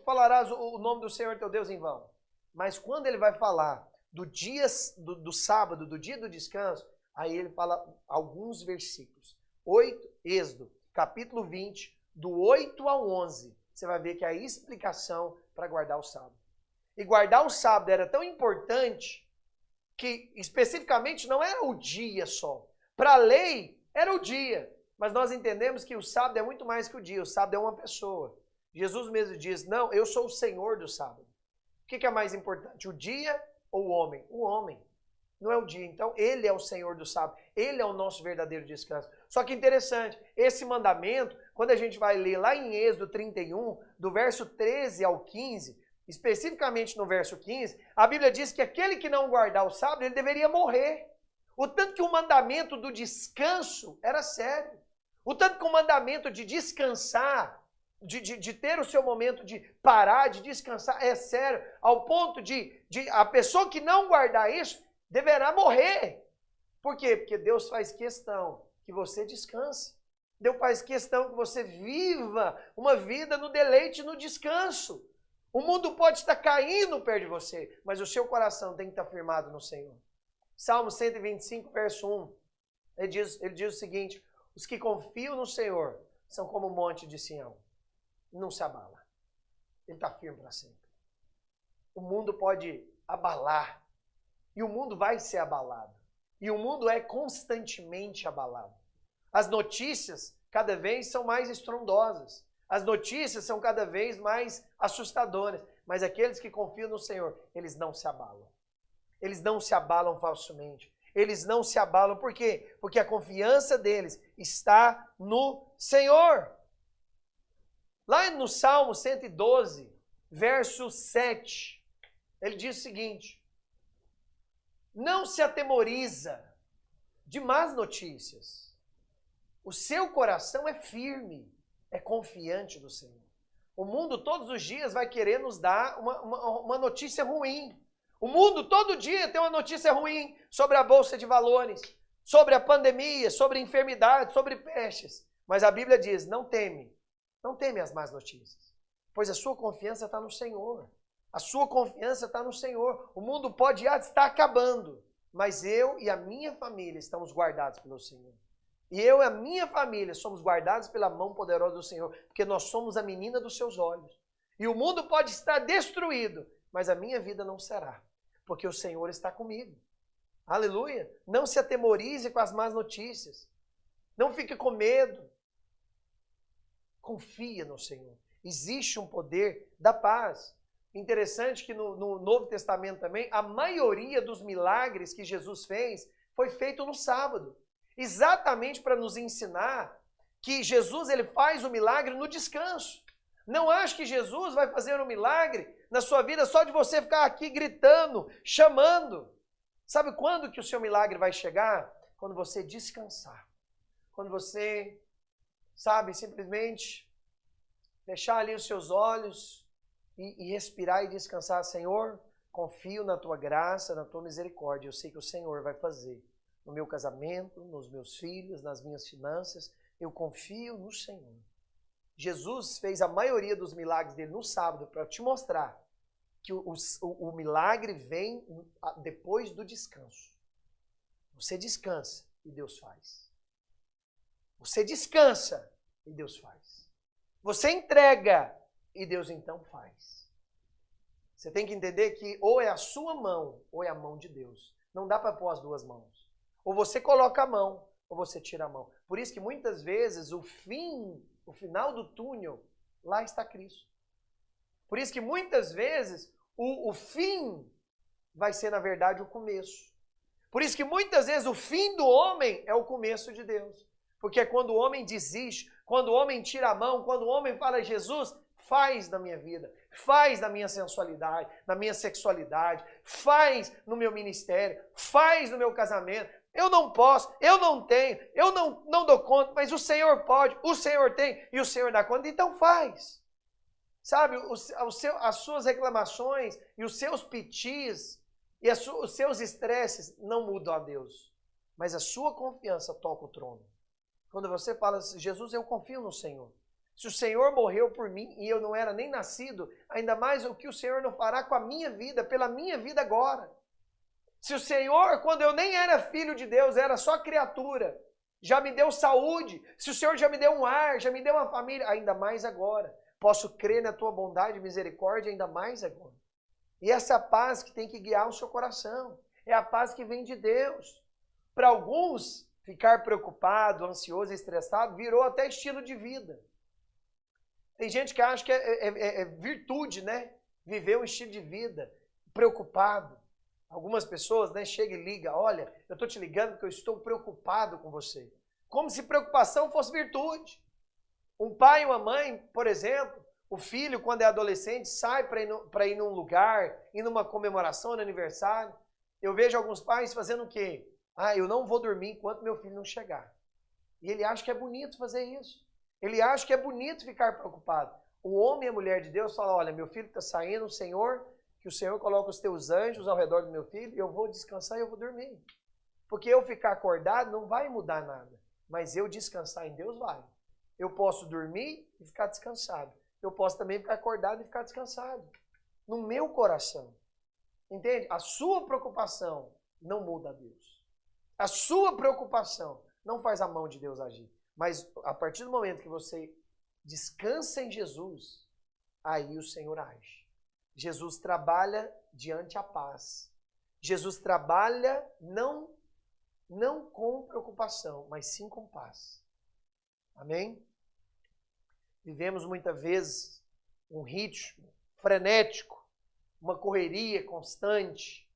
falarás o nome do Senhor teu Deus em vão. Mas quando ele vai falar do sábado, do dia do descanso, aí ele fala alguns versículos. Êxodo, capítulo 20, do 8 ao 11, você vai ver que é a explicação para guardar o sábado. E guardar o sábado era tão importante que especificamente não era o dia só. Para a lei era o dia, mas nós entendemos que o sábado é muito mais que o dia, o sábado é uma pessoa. Jesus mesmo diz, não, eu sou o Senhor do sábado. O que é mais importante, o dia ou o homem? O homem, não é o dia. Então ele é o Senhor do sábado, ele é o nosso verdadeiro descanso. Só que interessante, esse mandamento, quando a gente vai ler lá em Êxodo 31, do verso 13 ao 15, especificamente no verso 15, a Bíblia diz que aquele que não guardar o sábado, ele deveria morrer. O tanto que o mandamento do descanso era sério. O tanto que o mandamento de descansar, de ter o seu momento de parar, de descansar, é sério. Ao ponto de a pessoa que não guardar isso, deverá morrer. Por quê? Porque Deus faz questão que você descanse. Deus faz questão que você viva uma vida no deleite e no descanso. O mundo pode estar caindo perto de você, mas o seu coração tem que estar firmado no Senhor. Salmo 125, verso 1, ele diz o seguinte, os que confiam no Senhor são como o monte de Sião, não se abala, ele está firme para sempre. O mundo pode abalar, e o mundo vai ser abalado, e o mundo é constantemente abalado. As notícias cada vez são mais estrondosas, as notícias são cada vez mais assustadoras, mas aqueles que confiam no Senhor, eles não se abalam. Eles não se abalam facilmente. Eles não se abalam, por quê? Porque a confiança deles está no Senhor. Lá no Salmo 112, verso 7, ele diz o seguinte, não se atemoriza de más notícias. O seu coração é firme, é confiante no Senhor. O mundo todos os dias vai querer nos dar uma notícia ruim. O mundo todo dia tem uma notícia ruim sobre a Bolsa de Valores, sobre a pandemia, sobre enfermidade, sobre pestes. Mas a Bíblia diz, não teme as más notícias, pois a sua confiança está no Senhor. A sua confiança está no Senhor. O mundo pode estar acabando, mas eu e a minha família estamos guardados pelo Senhor. E eu e a minha família somos guardados pela mão poderosa do Senhor, porque nós somos a menina dos seus olhos. E o mundo pode estar destruído, mas a minha vida não será, porque o Senhor está comigo. Aleluia! Não se atemorize com as más notícias. Não fique com medo. Confia no Senhor. Existe um poder da paz. Interessante que no Novo Testamento também, a maioria dos milagres que Jesus fez foi feito no sábado. Exatamente para nos ensinar que Jesus ele faz o milagre no descanso. Não ache que Jesus vai fazer um milagre na sua vida só de você ficar aqui gritando, chamando. Sabe quando que o seu milagre vai chegar? Quando você descansar. Quando você, simplesmente fechar ali os seus olhos e respirar e descansar. Senhor, confio na tua graça, na tua misericórdia. Eu sei que o Senhor vai fazer no meu casamento, nos meus filhos, nas minhas finanças. Eu confio no Senhor. Jesus fez a maioria dos milagres dele no sábado para te mostrar que o milagre vem depois do descanso. Você descansa e Deus faz. Você descansa e Deus faz. Você entrega e Deus então faz. Você tem que entender que ou é a sua mão ou é a mão de Deus. Não dá para pôr as duas mãos. Ou você coloca a mão ou você tira a mão. Por isso que muitas vezes o final do túnel, lá está Cristo. Por isso que muitas vezes o fim vai ser na verdade o começo. Por isso que muitas vezes o fim do homem é o começo de Deus. Porque é quando o homem desiste, quando o homem tira a mão, quando o homem fala, Jesus, faz na minha vida, faz na minha sensualidade, na minha sexualidade, faz no meu ministério, faz no meu casamento. Eu não posso, eu não tenho, eu não dou conta, mas o Senhor pode, o Senhor tem e o Senhor dá conta, então faz. Sabe, as suas reclamações e os seus pitis e os seus estresses não mudam a Deus, mas a sua confiança toca o trono. Quando você fala, Jesus, eu confio no Senhor. Se o Senhor morreu por mim e eu não era nem nascido, ainda mais o que o Senhor não fará com a minha vida, pela minha vida agora. Se o Senhor, quando eu nem era filho de Deus, era só criatura, já me deu saúde, se o Senhor já me deu um ar, já me deu uma família, ainda mais agora. Posso crer na tua bondade e misericórdia ainda mais agora. E essa paz que tem que guiar o seu coração, é a paz que vem de Deus. Para alguns, ficar preocupado, ansioso e estressado virou até estilo de vida. Tem gente que acha que é virtude, né? Viver um estilo de vida preocupado. Algumas pessoas, né, chegam e ligam, olha, eu estou te ligando porque eu estou preocupado com você. Como se preocupação fosse virtude. Um pai e uma mãe, por exemplo, o filho, quando é adolescente, sai para ir num lugar, ir numa comemoração, no aniversário. Eu vejo alguns pais fazendo o quê? Eu não vou dormir enquanto meu filho não chegar. E ele acha que é bonito fazer isso. Ele acha que é bonito ficar preocupado. O homem e a mulher de Deus falam, olha, meu filho está saindo, que o Senhor coloca os teus anjos ao redor do meu filho, eu vou descansar e eu vou dormir. Porque eu ficar acordado não vai mudar nada. Mas eu descansar em Deus vai. Eu posso dormir e ficar descansado. Eu posso também ficar acordado e ficar descansado. No meu coração. Entende? A sua preocupação não muda a Deus. A sua preocupação não faz a mão de Deus agir. Mas a partir do momento que você descansa em Jesus, aí o Senhor age. Jesus trabalha diante a paz. Jesus trabalha não com preocupação, mas sim com paz. Amém? Vivemos muitas vezes um ritmo frenético, uma correria constante,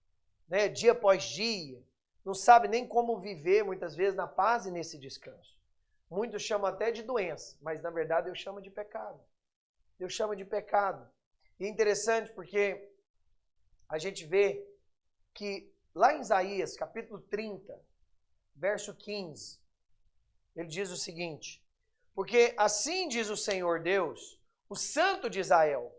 né, dia após dia. Não sabe nem como viver muitas vezes na paz e nesse descanso. Muitos chamam até de doença, mas na verdade eu chamo de pecado. Eu chamo de pecado. E é interessante porque a gente vê que lá em Isaías, capítulo 30, verso 15, ele diz o seguinte, porque assim diz o Senhor Deus, o Santo de Israel,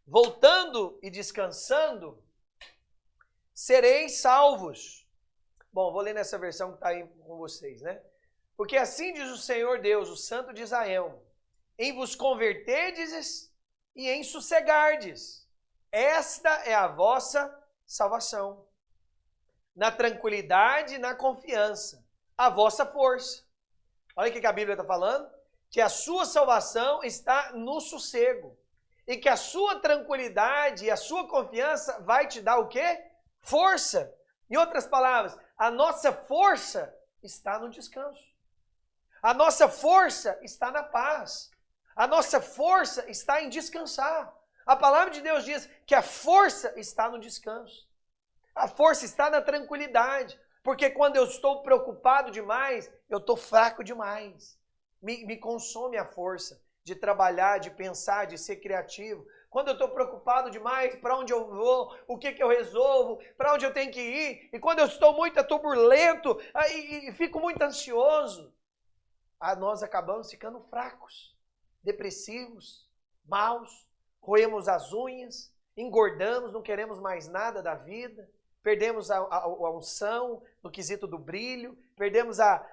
voltando e descansando, sereis salvos. Bom, vou ler nessa versão que está aí com vocês, né? Porque assim diz o Senhor Deus, o Santo de Israel, em vos converterdes e em sossegardes. Esta é a vossa salvação. Na tranquilidade e na confiança, a vossa força. Olha o que a Bíblia está falando. Que a sua salvação está no sossego. E que a sua tranquilidade e a sua confiança vai te dar o quê? Força. Em outras palavras, a nossa força está no descanso. A nossa força está na paz. A nossa força está em descansar. A palavra de Deus diz que a força está no descanso. A força está na tranquilidade. Porque quando eu estou preocupado demais, eu estou fraco demais. Me consome a força de trabalhar, de pensar, de ser criativo. Quando eu estou preocupado demais, para onde eu vou, o que eu resolvo, para onde eu tenho que ir. E quando eu estou muito turbulento e fico muito ansioso, nós acabamos ficando fracos, depressivos, maus, roemos as unhas, engordamos, não queremos mais nada da vida, perdemos a unção no quesito do brilho, perdemos a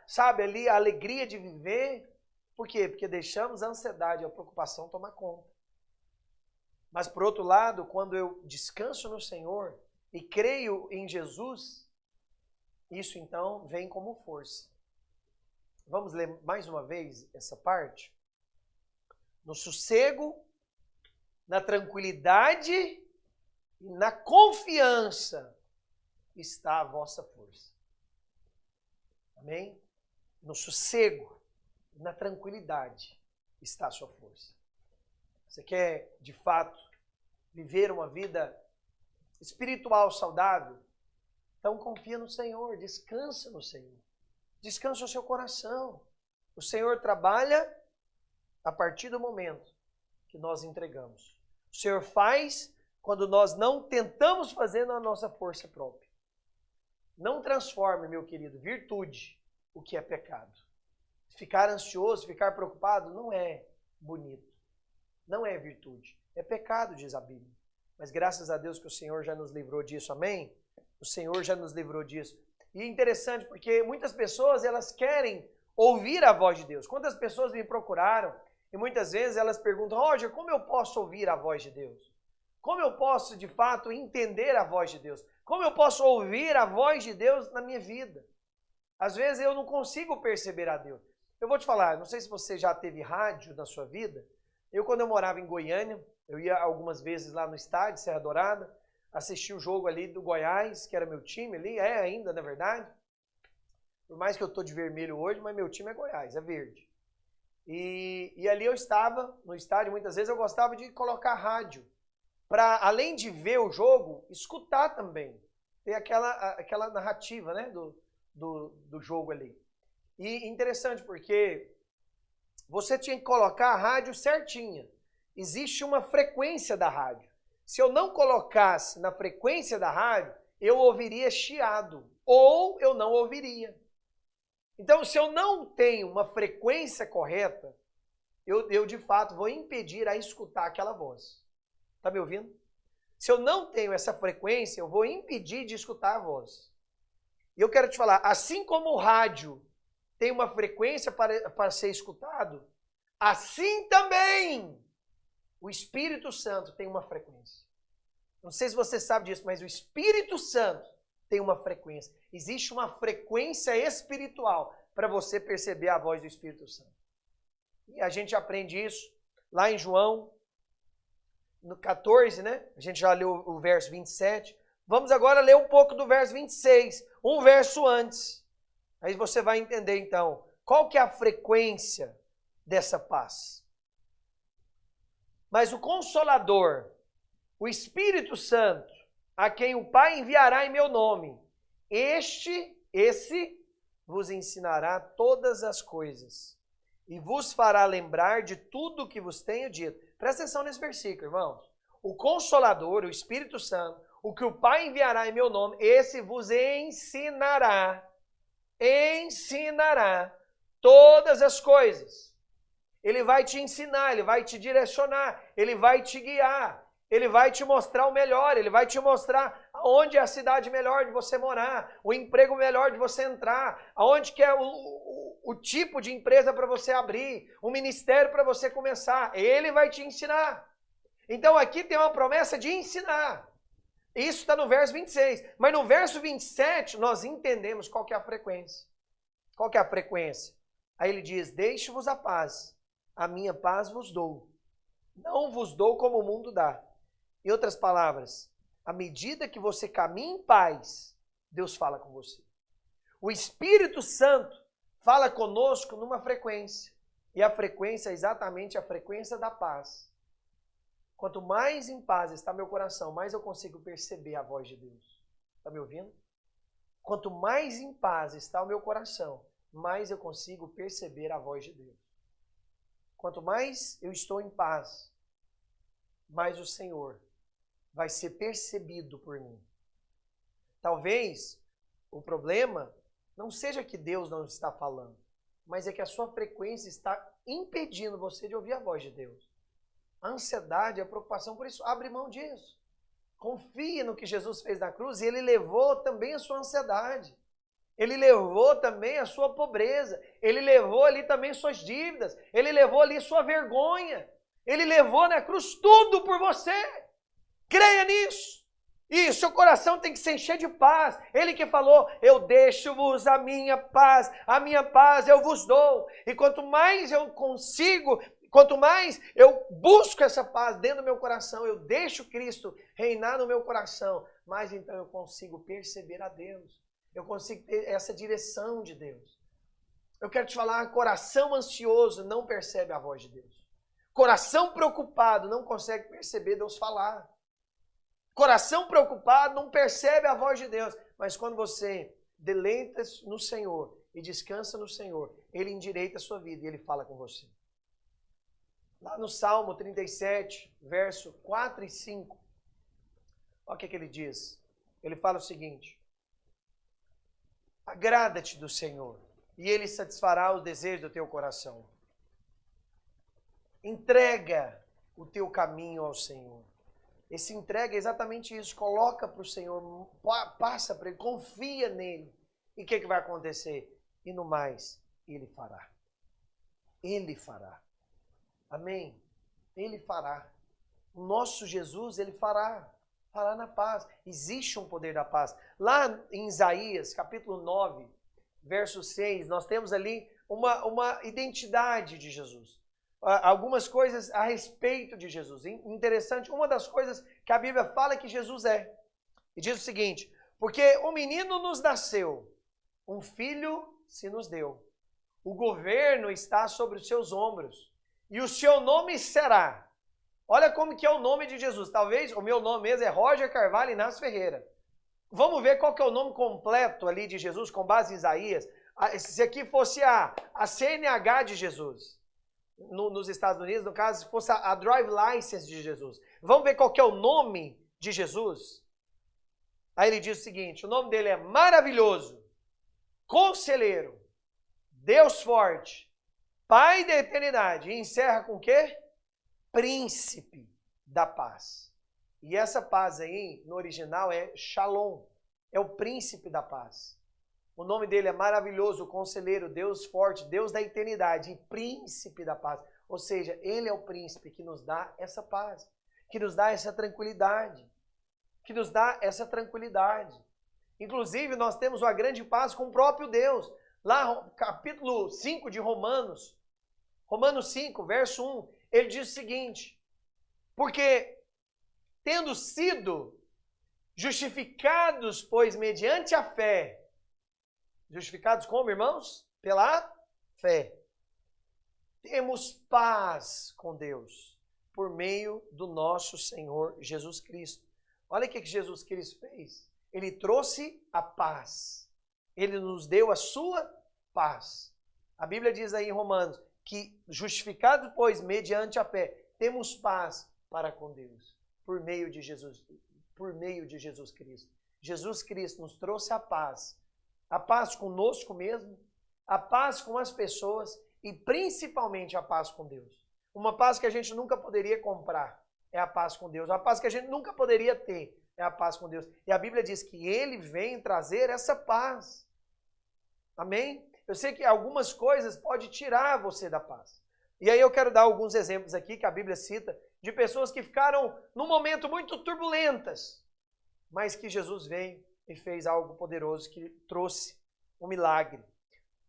alegria de viver. Por quê? Porque deixamos a ansiedade, a preocupação tomar conta. Mas por outro lado, quando eu descanso no Senhor e creio em Jesus, isso então vem como força. Vamos ler mais uma vez essa parte? No sossego, na tranquilidade e na confiança está a vossa força. Amém? No sossego, na tranquilidade está a sua força. Você quer, de fato, viver uma vida espiritual saudável? Então confia no Senhor, descansa no Senhor. Descansa o seu coração. O Senhor trabalha a partir do momento que nós entregamos. O Senhor faz quando nós não tentamos fazer na nossa força própria. Não transforme, meu querido, virtude o que é pecado. Ficar ansioso, ficar preocupado não é bonito. Não é virtude. É pecado, diz a Bíblia. Mas graças a Deus que o Senhor já nos livrou disso, amém? O Senhor já nos livrou disso. E é interessante porque muitas pessoas, elas querem ouvir a voz de Deus. Quantas pessoas me procuraram e muitas vezes elas perguntam: Roger, como eu posso ouvir a voz de Deus? Como eu posso, de fato, entender a voz de Deus? Como eu posso ouvir a voz de Deus na minha vida? Às vezes eu não consigo perceber a Deus. Eu vou te falar, não sei se você já teve rádio na sua vida. Quando eu morava em Goiânia, eu ia algumas vezes lá no estádio, Serra Dourada, assistir o jogo ali do Goiás, que era meu time ali, é ainda, na verdade. Por mais que eu estou de vermelho hoje, mas meu time é Goiás, é verde. E ali eu estava no estádio, muitas vezes eu gostava de colocar rádio, para além de ver o jogo, escutar também. Ter aquela narrativa, né, do jogo ali. E interessante porque você tinha que colocar a rádio certinha. Existe uma frequência da rádio. Se eu não colocasse na frequência da rádio, eu ouviria chiado, ou eu não ouviria. Então, se eu não tenho uma frequência correta, eu de fato vou impedir a escutar aquela voz. Está me ouvindo? Se eu não tenho essa frequência, eu vou impedir de escutar a voz. E eu quero te falar, assim como o rádio tem uma frequência para ser escutado, assim também o Espírito Santo tem uma frequência. Não sei se você sabe disso, mas o Espírito Santo tem uma frequência. Existe uma frequência espiritual para você perceber a voz do Espírito Santo. E a gente aprende isso lá em João, no 14, né? A gente já leu o verso 27. Vamos agora ler um pouco do verso 26, um verso antes. Aí você vai entender então, qual que é a frequência dessa paz. Mas o Consolador, o Espírito Santo, a quem o Pai enviará em meu nome, esse vos ensinará todas as coisas e vos fará lembrar de tudo o que vos tenho dito. Presta atenção nesse versículo, irmãos. O Consolador, o Espírito Santo, o que o Pai enviará em meu nome, esse vos ensinará todas as coisas. Ele vai te ensinar, ele vai te direcionar, ele vai te guiar, ele vai te mostrar o melhor, ele vai te mostrar onde é a cidade melhor de você morar, o emprego melhor de você entrar, aonde que é o tipo de empresa para você abrir, o ministério para você começar. Ele vai te ensinar. Então aqui tem uma promessa de ensinar. Isso está no verso 26. Mas no verso 27 nós entendemos qual que é a frequência. Qual que é a frequência? Aí ele diz, deixe-vos a paz, a minha paz vos dou. Não vos dou como o mundo dá. Em outras palavras, à medida que você caminha em paz, Deus fala com você. O Espírito Santo fala conosco numa frequência. E a frequência é exatamente a frequência da paz. Quanto mais em paz está meu coração, mais eu consigo perceber a voz de Deus. Está me ouvindo? Quanto mais em paz está o meu coração, mais eu consigo perceber a voz de Deus. Quanto mais eu estou em paz, mais o Senhor vai ser percebido por mim. Talvez o problema não seja que Deus não está falando, mas é que a sua frequência está impedindo você de ouvir a voz de Deus. A ansiedade, a preocupação, por isso, abre mão disso. Confie no que Jesus fez na cruz e Ele levou também a sua ansiedade. Ele levou também a sua pobreza. Ele levou ali também suas dívidas. Ele levou ali sua vergonha. Ele levou na cruz tudo por você. Creia nisso. E seu coração tem que se encher de paz. Ele que falou, eu deixo-vos a minha paz eu vos dou. E quanto mais eu consigo, quanto mais eu busco essa paz dentro do meu coração, eu deixo Cristo reinar no meu coração, mais então eu consigo perceber a Deus. Eu consigo ter essa direção de Deus. Eu quero te falar, coração ansioso não percebe a voz de Deus. Coração preocupado não consegue perceber Deus falar. Coração preocupado não percebe a voz de Deus. Mas quando você deleita no Senhor e descansa no Senhor, Ele endireita a sua vida e Ele fala com você. Lá no Salmo 37, verso 4 e 5, olha o que ele diz. Ele fala o seguinte, agrada-te do Senhor e Ele satisfará o desejo do teu coração. Entrega o teu caminho ao Senhor. Esse entrega é exatamente isso. Coloca para o Senhor, passa para Ele, confia nele. E o que vai acontecer? E no mais, Ele fará. Ele fará. Amém? Ele fará. O nosso Jesus, Ele fará. Fará na paz. Existe um poder da paz. Lá em Isaías, capítulo 9, verso 6, nós temos ali uma identidade de Jesus. Algumas coisas a respeito de Jesus. Interessante, uma das coisas que a Bíblia fala é que Jesus é. E diz o seguinte, porque um menino nos nasceu, um filho se nos deu. O governo está sobre os seus ombros. E o seu nome será. Olha como que é o nome de Jesus. Talvez o meu nome mesmo é Roger Carvalho Inácio Ferreira. Vamos ver qual que é o nome completo ali de Jesus, com base em Isaías. Se aqui fosse a CNH de Jesus. Nos Estados Unidos, no caso, se fosse a Drive License de Jesus. Vamos ver qual que é o nome de Jesus? Aí ele diz o seguinte, o nome dele é Maravilhoso, Conselheiro, Deus Forte, Pai da Eternidade. E encerra com o quê? Príncipe da Paz. E essa paz aí, no original, é Shalom. É o príncipe da paz. O nome dele é Maravilhoso, Conselheiro, Deus Forte, Deus da Eternidade e Príncipe da Paz. Ou seja, Ele é o príncipe que nos dá essa paz, que nos dá essa tranquilidade, que nos dá essa tranquilidade. Inclusive, nós temos uma grande paz com o próprio Deus. Lá, capítulo 5 de Romanos, Romanos 5, verso 1, ele diz o seguinte, porque tendo sido justificados, pois mediante a fé, justificados como, irmãos? Pela fé. Temos paz com Deus por meio do nosso Senhor Jesus Cristo. Olha o que Jesus Cristo fez. Ele trouxe a paz. Ele nos deu a sua paz. A Bíblia diz aí em Romanos que justificados, pois, mediante a fé, temos paz para com Deus por meio de Jesus Cristo. Jesus Cristo nos trouxe a paz conosco mesmo, a paz com as pessoas e principalmente a paz com Deus. Uma paz que a gente nunca poderia comprar é a paz com Deus. Uma paz que a gente nunca poderia ter é a paz com Deus. E a Bíblia diz que Ele vem trazer essa paz. Amém? Eu sei que algumas coisas podem tirar você da paz. E aí eu quero dar alguns exemplos aqui que a Bíblia cita de pessoas que ficaram num momento muito turbulentas, mas que Jesus veio e fez algo poderoso que trouxe um milagre.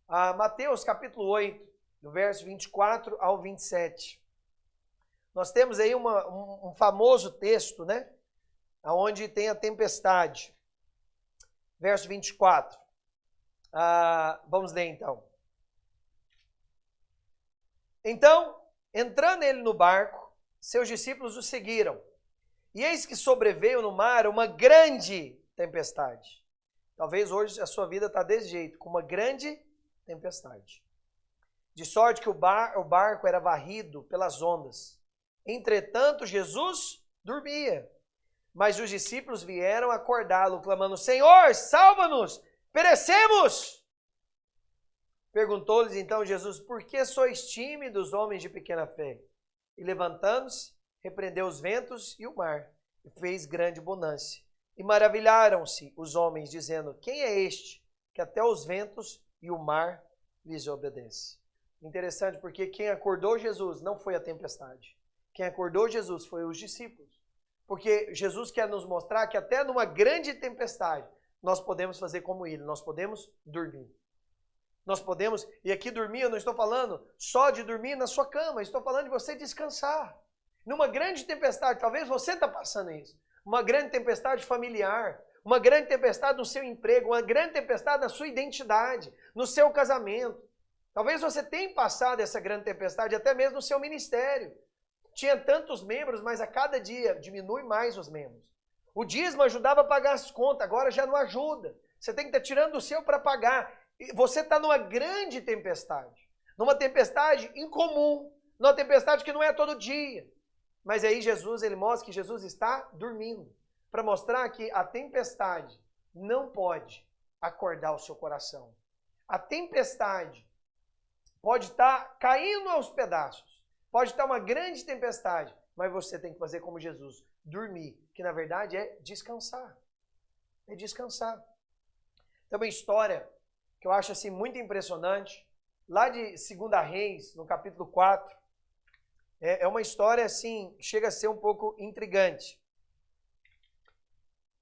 Mateus capítulo 8, do verso 24 ao 27. Nós temos aí um famoso texto, né? Onde tem a tempestade. Verso 24. Vamos ler então. Então, entrando ele no barco, seus discípulos o seguiram. E eis que sobreveio no mar uma grande tempestade. Talvez hoje a sua vida está desse jeito, com uma grande tempestade. De sorte que o barco era varrido pelas ondas. Entretanto, Jesus dormia. Mas os discípulos vieram acordá-lo, clamando: Senhor, salva-nos, perecemos! Perguntou-lhes então Jesus: por que sois tímidos, homens de pequena fé? E levantando-se, repreendeu os ventos e o mar, e fez grande bonança. E maravilharam-se os homens, dizendo: quem é este, que até os ventos e o mar lhes obedecem? Interessante, porque quem acordou Jesus não foi a tempestade. Quem acordou Jesus foi os discípulos. Porque Jesus quer nos mostrar que até numa grande tempestade, nós podemos fazer como ele, nós podemos dormir. Nós podemos, e aqui dormir, eu não estou falando só de dormir na sua cama, estou falando de você descansar. Numa grande tempestade, talvez você está passando isso, uma grande tempestade familiar, uma grande tempestade no seu emprego, uma grande tempestade na sua identidade, no seu casamento. Talvez você tenha passado essa grande tempestade até mesmo no seu ministério. Tinha tantos membros, mas a cada dia diminui mais os membros. O dízimo ajudava a pagar as contas, agora já não ajuda. Você tem que estar tirando o seu para pagar. Você está numa grande tempestade, numa tempestade incomum, numa tempestade que não é todo dia. Mas aí Jesus, ele mostra que Jesus está dormindo, para mostrar que a tempestade não pode acordar o seu coração. A tempestade pode estar caindo aos pedaços, pode estar uma grande tempestade, mas você tem que fazer como Jesus, dormir, que na verdade é descansar. É descansar. Tem uma história que eu acho assim muito impressionante, lá de 2 Reis, no capítulo 4, é uma história assim, chega a ser um pouco intrigante.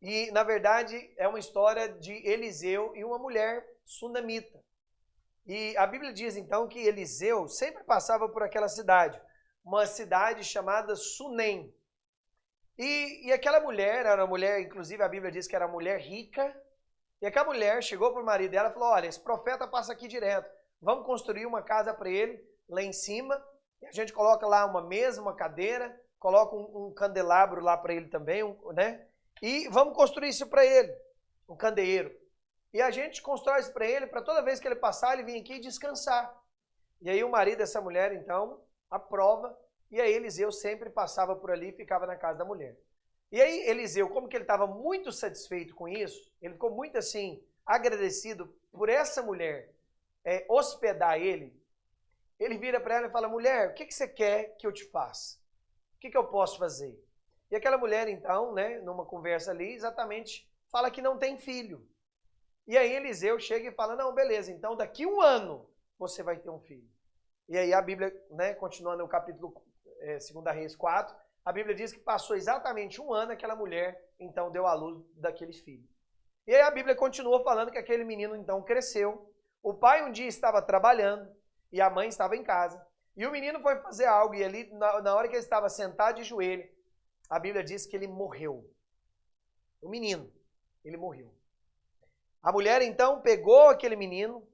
E, na verdade, é uma história de Eliseu e uma mulher sunamita. E a Bíblia diz, então, que Eliseu sempre passava por aquela cidade, uma cidade chamada Sunem. E aquela mulher, era uma mulher, inclusive a Bíblia diz que era uma mulher rica, e aquela mulher chegou para o marido dela e falou: olha, esse profeta passa aqui direto, vamos construir uma casa para ele lá em cima, e a gente coloca lá uma mesa, uma cadeira, coloca um candelabro lá para ele também, né? E vamos construir isso para ele, um candeeiro. E a gente constrói isso para ele, para toda vez que ele passar, ele vir aqui descansar. E aí o marido dessa mulher, então, aprova, e aí Eliseu sempre passava por ali e ficava na casa da mulher. E aí Eliseu, como que ele estava muito satisfeito com isso, ele ficou muito assim, agradecido por essa mulher hospedar ele, ele vira para ela e fala: mulher, o que você quer que eu te faça? O que eu posso fazer? E aquela mulher, então, né, numa conversa ali, exatamente fala que não tem filho. E aí Eliseu chega e fala: não, beleza, então daqui 1 ano você vai ter um filho. E aí a Bíblia, né, continuando no capítulo 2 Reis 4, a Bíblia diz que passou exatamente 1 ano, aquela mulher, então, deu à luz daquele filho. E aí a Bíblia continua falando que aquele menino, então, cresceu. O pai um dia estava trabalhando e a mãe estava em casa. E o menino foi fazer algo e ali, na hora que ele estava sentado de joelho, a Bíblia diz que ele morreu. O menino, ele morreu. A mulher, então, pegou aquele menino,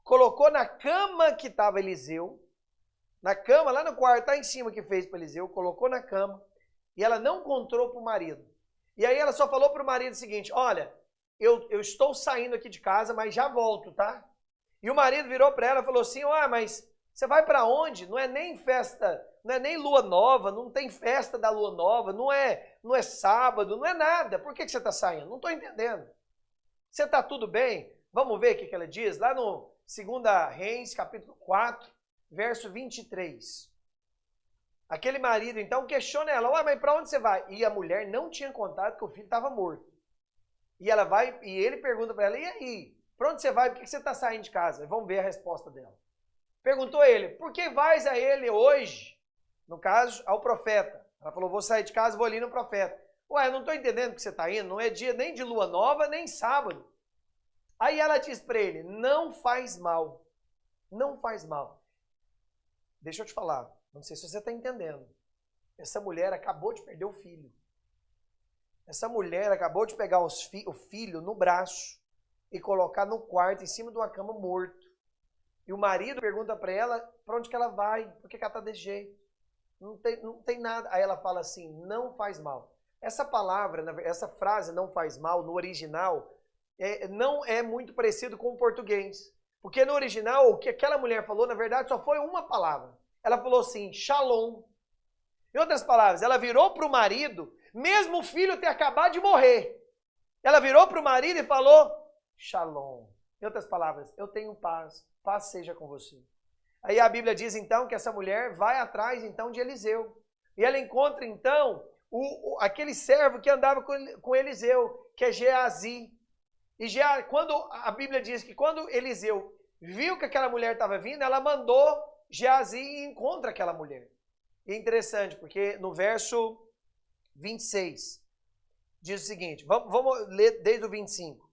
colocou na cama que estava Eliseu, na cama, lá no quarto, lá em cima que fez para Eliseu, colocou na cama, e ela não contou para o marido. E aí ela só falou para o marido o seguinte: olha, eu estou saindo aqui de casa, mas já volto, tá? E o marido virou para ela e falou assim: mas você vai para onde? Não é nem festa, não é nem lua nova, não tem festa da lua nova, não é sábado, não é nada. Por que você está saindo? Não estou entendendo. Você está tudo bem? Vamos ver o que ela diz, lá no 2 Reis, capítulo 4, verso 23. Aquele marido, então, questiona ela: mas para onde você vai? E a mulher não tinha contado que o filho estava morto. E ela vai, e ele pergunta para ela: e aí? Para onde você vai? Por que você está saindo de casa? Vamos ver a resposta dela. perguntou a ele, por que vais a ele hoje? No caso, ao profeta. Ela falou, vou sair de casa e vou ali no profeta. Ué, eu não estou entendendo que você está indo, não é dia nem de lua nova, nem sábado. Aí ela diz para ele, não faz mal, não faz mal. Deixa eu te falar, não sei se você está entendendo. Essa mulher acabou de perder o filho. Essa mulher acabou de pegar o filho no braço e colocar no quarto, em cima de uma cama, morto. E o marido pergunta para ela, para onde que ela vai? Por que ela está desse jeito? Não tem nada. Aí ela fala assim, não faz mal. Essa palavra, essa frase, não faz mal, no original, não é muito parecido com o português. Porque no original, o que aquela mulher falou, na verdade, só foi uma palavra. Ela falou assim, shalom. Em outras palavras, ela virou para o marido, mesmo o filho ter acabado de morrer. Ela virou para o marido e falou, shalom. Em outras palavras, eu tenho paz, paz seja com você. Aí a Bíblia diz então que essa mulher vai atrás então de Eliseu. E ela encontra então aquele servo que andava com Eliseu, que é Geazi. E quando a Bíblia diz que quando Eliseu viu que aquela mulher estava vindo, ela mandou Geazi e encontra aquela mulher. E é interessante, porque no verso 26, diz o seguinte, vamos ler desde o 25.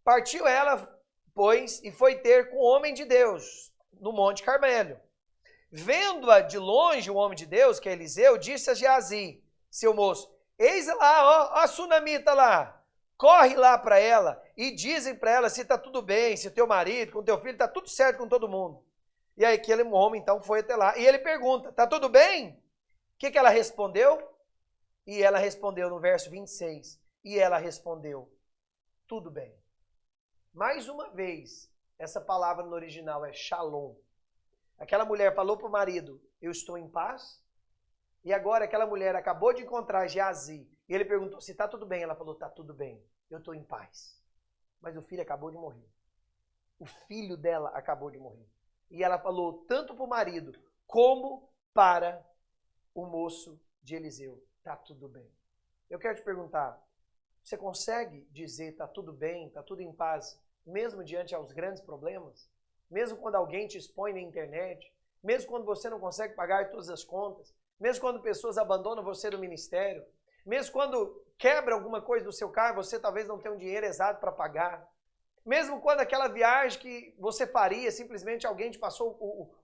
Partiu ela, pois, e foi ter com o homem de Deus, no Monte Carmelo. Vendo-a de longe o homem de Deus, que é Eliseu, disse a Geazi, seu moço, eis lá, ó a sunamita lá, corre lá para ela e dizem para ela se está tudo bem, se teu marido, com teu filho, está tudo certo com todo mundo. E aí aquele homem então foi até lá e ele pergunta, está tudo bem? O que ela respondeu? E ela respondeu no verso 26, e ela respondeu, tudo bem. Mais uma vez, essa palavra no original é shalom. Aquela mulher falou para o marido, eu estou em paz. E agora aquela mulher acabou de encontrar Geazi. E ele perguntou se está tudo bem. Ela falou, está tudo bem, eu estou em paz. Mas o filho acabou de morrer. O filho dela acabou de morrer. E ela falou tanto para o marido como para o moço de Eliseu, está tudo bem. Eu quero te perguntar, você consegue dizer está tudo bem, está tudo em paz, mesmo diante aos grandes problemas? Mesmo quando alguém te expõe na internet? Mesmo quando você não consegue pagar todas as contas? Mesmo quando pessoas abandonam você do ministério? Mesmo quando quebra alguma coisa do seu carro, você talvez não tenha um dinheiro exato para pagar? Mesmo quando aquela viagem que você faria, simplesmente alguém te passou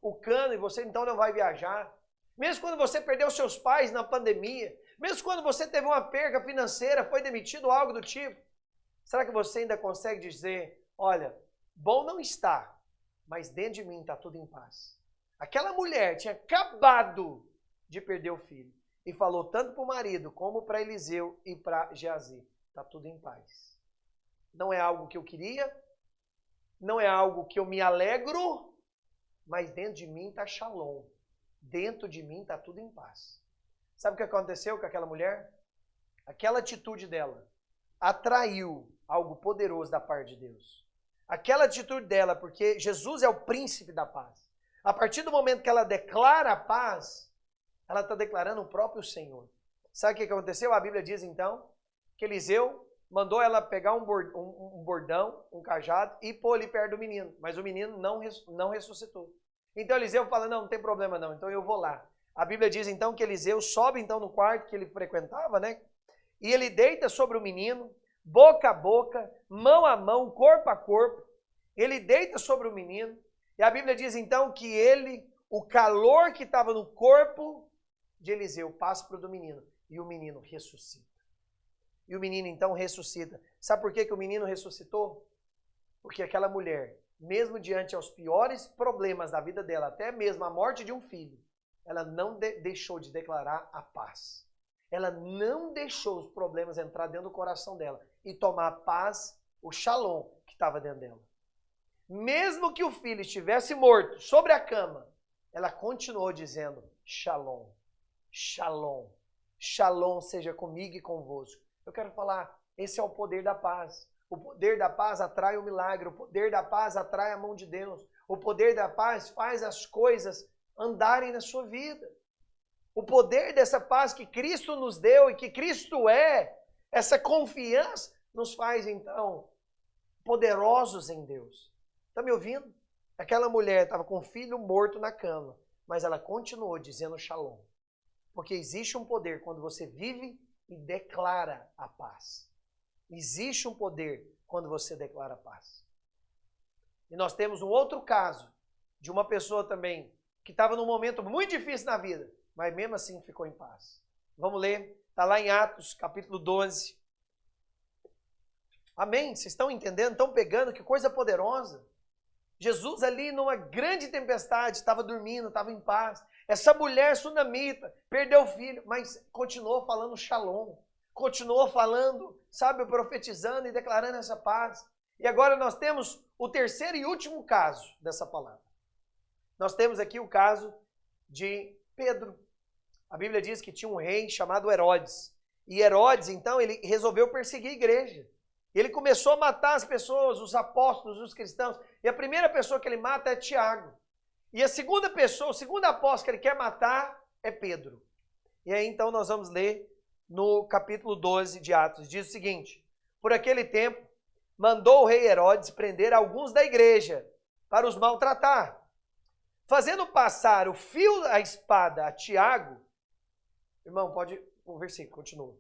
o cano e você então não vai viajar? Mesmo quando você perdeu seus pais na pandemia? Mesmo quando você teve uma perca financeira, foi demitido ou algo do tipo? Será que você ainda consegue dizer, olha, bom não está, mas dentro de mim está tudo em paz? Aquela mulher tinha acabado de perder o filho e falou tanto para o marido como para Eliseu e para Geazi, está tudo em paz. Não é algo que eu queria, não é algo que eu me alegro, mas dentro de mim está shalom. Dentro de mim está tudo em paz. Sabe o que aconteceu com aquela mulher? Aquela atitude dela atraiu algo poderoso da parte de Deus. Aquela atitude dela, porque Jesus é o príncipe da paz. A partir do momento que ela declara a paz, ela está declarando o próprio Senhor. Sabe o que aconteceu? A Bíblia diz então que Eliseu mandou ela pegar um bordão, um cajado e pôr ali perto do menino. Mas o menino não ressuscitou. Então Eliseu fala, não tem problema não, então eu vou lá. A Bíblia diz então que Eliseu sobe então no quarto que ele frequentava, né? E ele deita sobre o menino, boca a boca, mão a mão, corpo a corpo. Ele deita sobre o menino. E a Bíblia diz então que o calor que estava no corpo de Eliseu passa para o do menino. E o menino ressuscita. E o menino então ressuscita. Sabe por que o menino ressuscitou? Porque aquela mulher, mesmo diante aos piores problemas da vida dela, até mesmo a morte de um filho, ela não deixou de declarar a paz. Ela não deixou os problemas entrar dentro do coração dela e tomar a paz, o shalom que estava dentro dela. Mesmo que o filho estivesse morto sobre a cama, ela continuou dizendo, shalom, shalom, shalom seja comigo e convosco. Eu quero falar, esse é o poder da paz. O poder da paz atrai o milagre, o poder da paz atrai a mão de Deus. O poder da paz faz as coisas andarem na sua vida. O poder dessa paz que Cristo nos deu e que Cristo é, essa confiança, nos faz então poderosos em Deus. Está me ouvindo? Aquela mulher estava com o filho morto na cama, mas ela continuou dizendo shalom. Porque existe um poder quando você vive e declara a paz. Existe um poder quando você declara a paz. E nós temos um outro caso de uma pessoa também que estava num momento muito difícil na vida, mas mesmo assim ficou em paz. Vamos ler, está lá em Atos, capítulo 12. Amém? Vocês estão entendendo? Estão pegando? Que coisa poderosa. Jesus ali numa grande tempestade, estava dormindo, estava em paz. Essa mulher sunamita perdeu o filho, mas continuou falando shalom. Continuou falando, sabe, profetizando e declarando essa paz. E agora nós temos o terceiro e último caso dessa palavra. Nós temos aqui o caso de Pedro. A Bíblia diz que tinha um rei chamado Herodes. E Herodes, então, ele resolveu perseguir a igreja. Ele começou a matar as pessoas, os apóstolos, os cristãos. E a primeira pessoa que ele mata é Tiago. E a segunda pessoa, o segundo apóstolo que ele quer matar é Pedro. E aí então nós vamos ler no capítulo 12 de Atos. Diz o seguinte: por aquele tempo, mandou o rei Herodes prender alguns da igreja para os maltratar. Fazendo passar o fio da espada a Tiago. Irmão, pode... O versículo continua.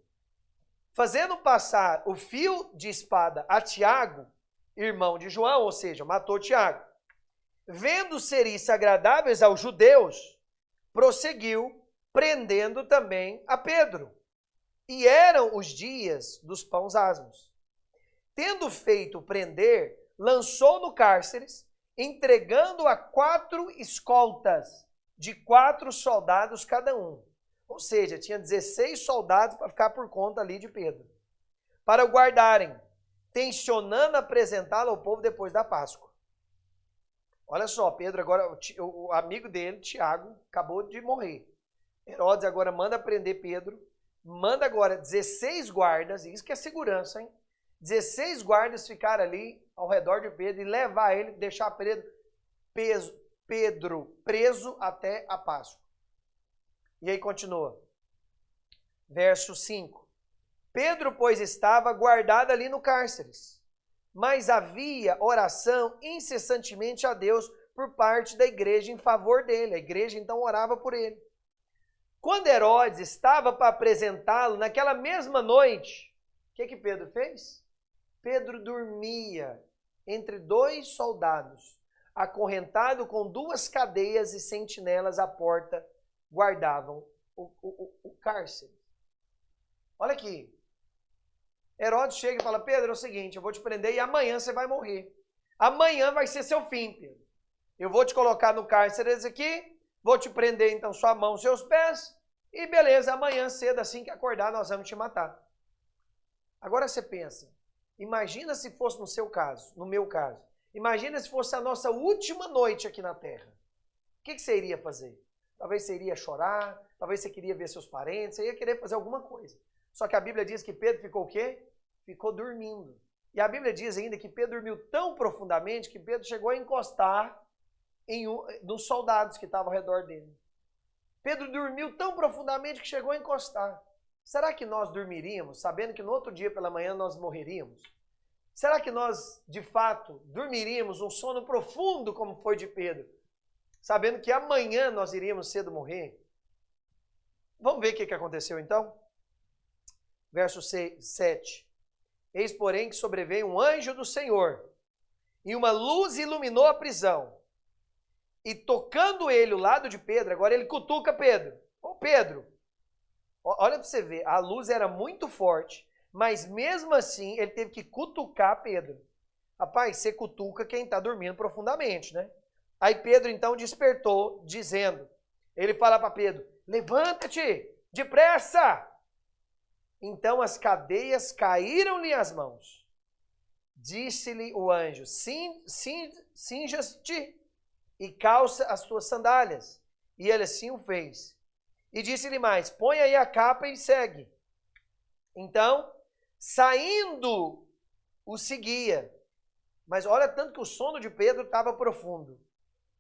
Fazendo passar o fio de espada a Tiago, irmão de João, ou seja, matou Tiago. Vendo ser isso agradáveis aos judeus, prosseguiu, prendendo também a Pedro. E eram os dias dos pães asmos. Tendo feito prender, lançou no cárceres, entregando a 4 escoltas, de 4 soldados cada um. Ou seja, tinha 16 soldados para ficar por conta ali de Pedro. Para o guardarem, tensionando apresentá-lo ao povo depois da Páscoa. Olha só, Pedro agora, o amigo dele, Tiago, acabou de morrer. Herodes agora manda prender Pedro, manda agora 16 guardas, isso que é segurança, hein? 16 guardas ficar ali ao redor de Pedro e levar ele, deixar Pedro preso até a Páscoa. E aí continua. Verso 5. Pedro, pois, estava guardado ali no cárceres, mas havia oração incessantemente a Deus por parte da igreja em favor dele. A igreja então orava por ele. Quando Herodes estava para apresentá-lo, naquela mesma noite, o que Pedro fez? Pedro dormia entre 2 soldados, acorrentado com 2 cadeias e sentinelas à porta, guardavam o cárcere. Olha aqui. Herodes chega e fala: Pedro, é o seguinte, eu vou te prender e amanhã você vai morrer. Amanhã vai ser seu fim, Pedro. Eu vou te colocar no cárcere aqui, vou te prender então sua mão, seus pés, e beleza, amanhã cedo, assim que acordar, nós vamos te matar. Agora você pensa, imagina se fosse no seu caso, no meu caso, imagina se fosse a nossa última noite aqui na terra. O que você iria fazer? Talvez você iria chorar, talvez você queria ver seus parentes, você ia querer fazer alguma coisa. Só que a Bíblia diz que Pedro ficou o quê? Ficou dormindo. E a Bíblia diz ainda que Pedro dormiu tão profundamente que Pedro chegou a encostar nos soldados que estavam ao redor dele. Pedro dormiu tão profundamente que chegou a encostar. Será que nós dormiríamos, sabendo que no outro dia pela manhã nós morreríamos? Será que nós, de fato, dormiríamos um sono profundo como foi de Pedro, sabendo que amanhã nós iríamos cedo morrer? Vamos ver o que aconteceu então? Verso 7. Eis, porém, que sobreveio um anjo do Senhor, e uma luz iluminou a prisão. E tocando ele o lado de Pedro, agora ele cutuca Pedro. Ô Pedro, olha para você ver, a luz era muito forte, mas mesmo assim ele teve que cutucar Pedro. Rapaz, você cutuca quem está dormindo profundamente, né? Aí Pedro então despertou, dizendo, ele fala para Pedro: levanta-te, depressa! Então as cadeias caíram-lhe às mãos. Disse-lhe o anjo: cinja-te e calça as tuas sandálias. E ele assim o fez. E disse-lhe mais: põe aí a capa e segue. Então, saindo, o seguia. Mas olha tanto que o sono de Pedro estava profundo,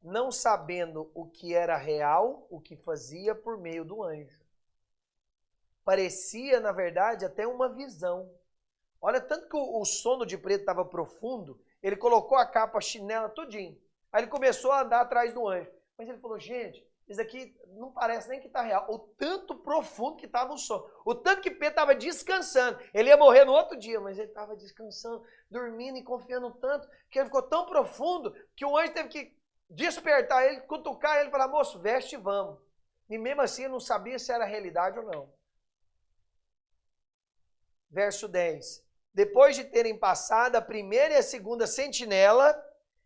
não sabendo o que era real, o que fazia por meio do anjo. Parecia, na verdade, até uma visão. Olha tanto que o sono de Pedro estava profundo, ele colocou a capa, a chinela, tudinho. Aí ele começou a andar atrás do anjo. Mas ele falou, gente, isso aqui não parece nem que está real. O tanto profundo que estava o sono. O tanto que Pedro estava descansando. Ele ia morrer no outro dia, mas ele estava descansando, dormindo e confiando tanto, que ele ficou tão profundo, que o anjo teve que despertar ele, cutucar ele e falar, moço, veste e vamos. E mesmo assim ele não sabia se era realidade ou não. Verso 10. Depois de terem passado a primeira e a segunda sentinela,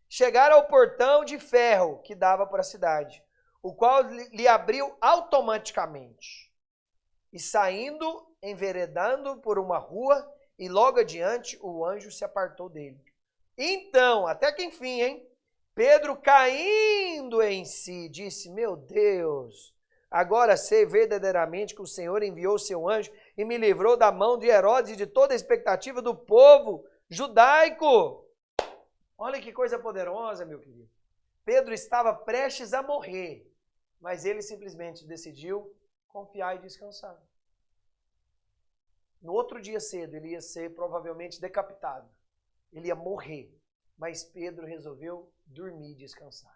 chegaram ao portão de ferro que dava para a cidade, o qual lhe abriu automaticamente. E saindo, enveredando por uma rua, e logo adiante o anjo se apartou dele. Então, até que enfim, hein? Pedro, caindo em si, disse, meu Deus, agora sei verdadeiramente que o Senhor enviou seu anjo e me livrou da mão de Herodes e de toda a expectativa do povo judaico. Olha que coisa poderosa, meu querido. Pedro estava prestes a morrer, mas ele simplesmente decidiu confiar e descansar. No outro dia cedo, ele ia ser provavelmente decapitado. Ele ia morrer, mas Pedro resolveu dormir e descansar.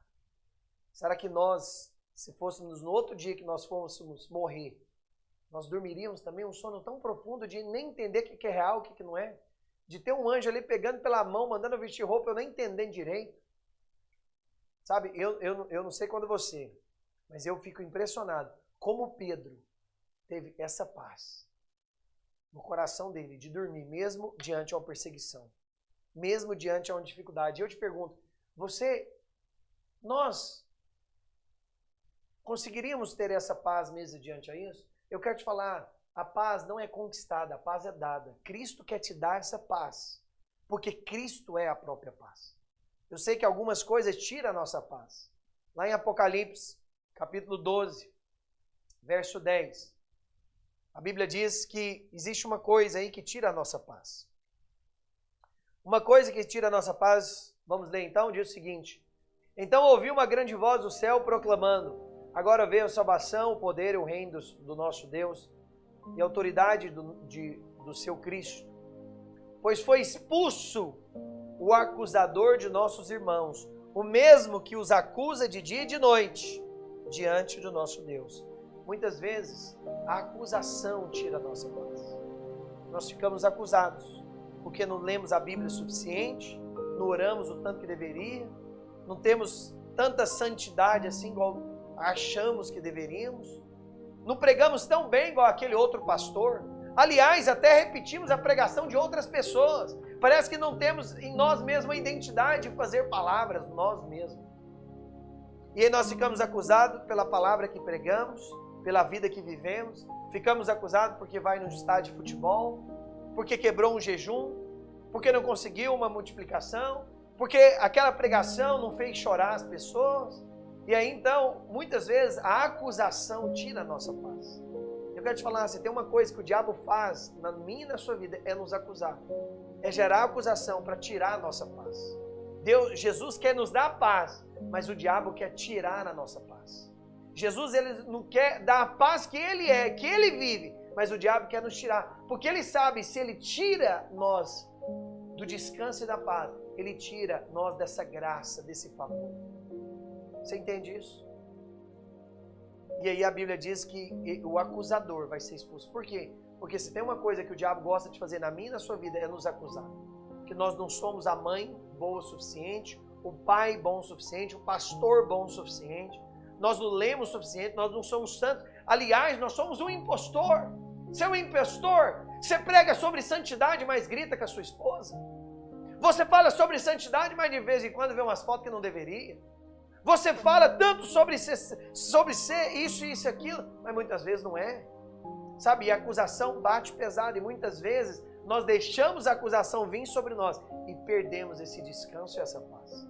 Será que nós, se fôssemos no outro dia que nós fôssemos morrer, nós dormiríamos também um sono tão profundo de nem entender o que é real, o que não é? De ter um anjo ali pegando pela mão, mandando eu vestir roupa, eu nem entendendo direito. Sabe, eu não sei quando você, mas eu fico impressionado como Pedro teve essa paz no coração dele, de dormir, mesmo diante de uma perseguição, mesmo diante de uma dificuldade. Eu te pergunto, nós conseguiríamos ter essa paz mesmo diante a isso? Eu quero te falar, a paz não é conquistada, a paz é dada. Cristo quer te dar essa paz, porque Cristo é a própria paz. Eu sei que algumas coisas tiram a nossa paz. Lá em Apocalipse, capítulo 12, verso 10, a Bíblia diz que existe uma coisa aí que tira a nossa paz. Uma coisa que tira a nossa paz, vamos ler então, diz o seguinte: então ouvi uma grande voz do céu proclamando, agora veio a salvação, o poder e o reino do nosso Deus e a autoridade do seu Cristo, pois foi expulso o acusador de nossos irmãos, o mesmo que os acusa de dia e de noite, diante do nosso Deus. Muitas vezes, a acusação tira a nossa paz. Nós ficamos acusados, porque não lemos a Bíblia o suficiente, não oramos o tanto que deveria, não temos tanta santidade assim igual achamos que deveríamos, não pregamos tão bem igual aquele outro pastor. Aliás, até repetimos a pregação de outras pessoas. Parece que não temos em nós mesmos a identidade de fazer palavras, nós mesmos. E aí nós ficamos acusados pela palavra que pregamos, pela vida que vivemos. Ficamos acusados porque vai no estádio de futebol, porque quebrou um jejum, porque não conseguiu uma multiplicação, porque aquela pregação não fez chorar as pessoas. E aí então, muitas vezes, a acusação tira a nossa paz. Eu quero te falar, se tem uma coisa que o diabo faz na minha e na sua vida, é nos acusar. É gerar acusação para tirar a nossa paz. Jesus quer nos dar paz, mas o diabo quer tirar a nossa paz. Jesus, ele não quer dar a paz que ele é, que ele vive, mas o diabo quer nos tirar. Porque ele sabe, se ele tira nós do descanso e da paz, ele tira nós dessa graça, desse favor. Você entende isso? E aí a Bíblia diz que o acusador vai ser expulso. Por quê? Porque se tem uma coisa que o diabo gosta de fazer na minha e na sua vida, é nos acusar. Que nós não somos a mãe boa o suficiente, o pai bom o suficiente, o pastor bom o suficiente. Nós não lemos o suficiente, nós não somos santos. Aliás, nós somos um impostor. Você é um impostor? Você prega sobre santidade, mas grita com a sua esposa. Você fala sobre santidade, mas de vez em quando vê umas fotos que não deveria. Você fala tanto sobre ser isso, isso e aquilo, mas muitas vezes não é. Sabe, e a acusação bate pesado e muitas vezes nós deixamos a acusação vir sobre nós e perdemos esse descanso e essa paz.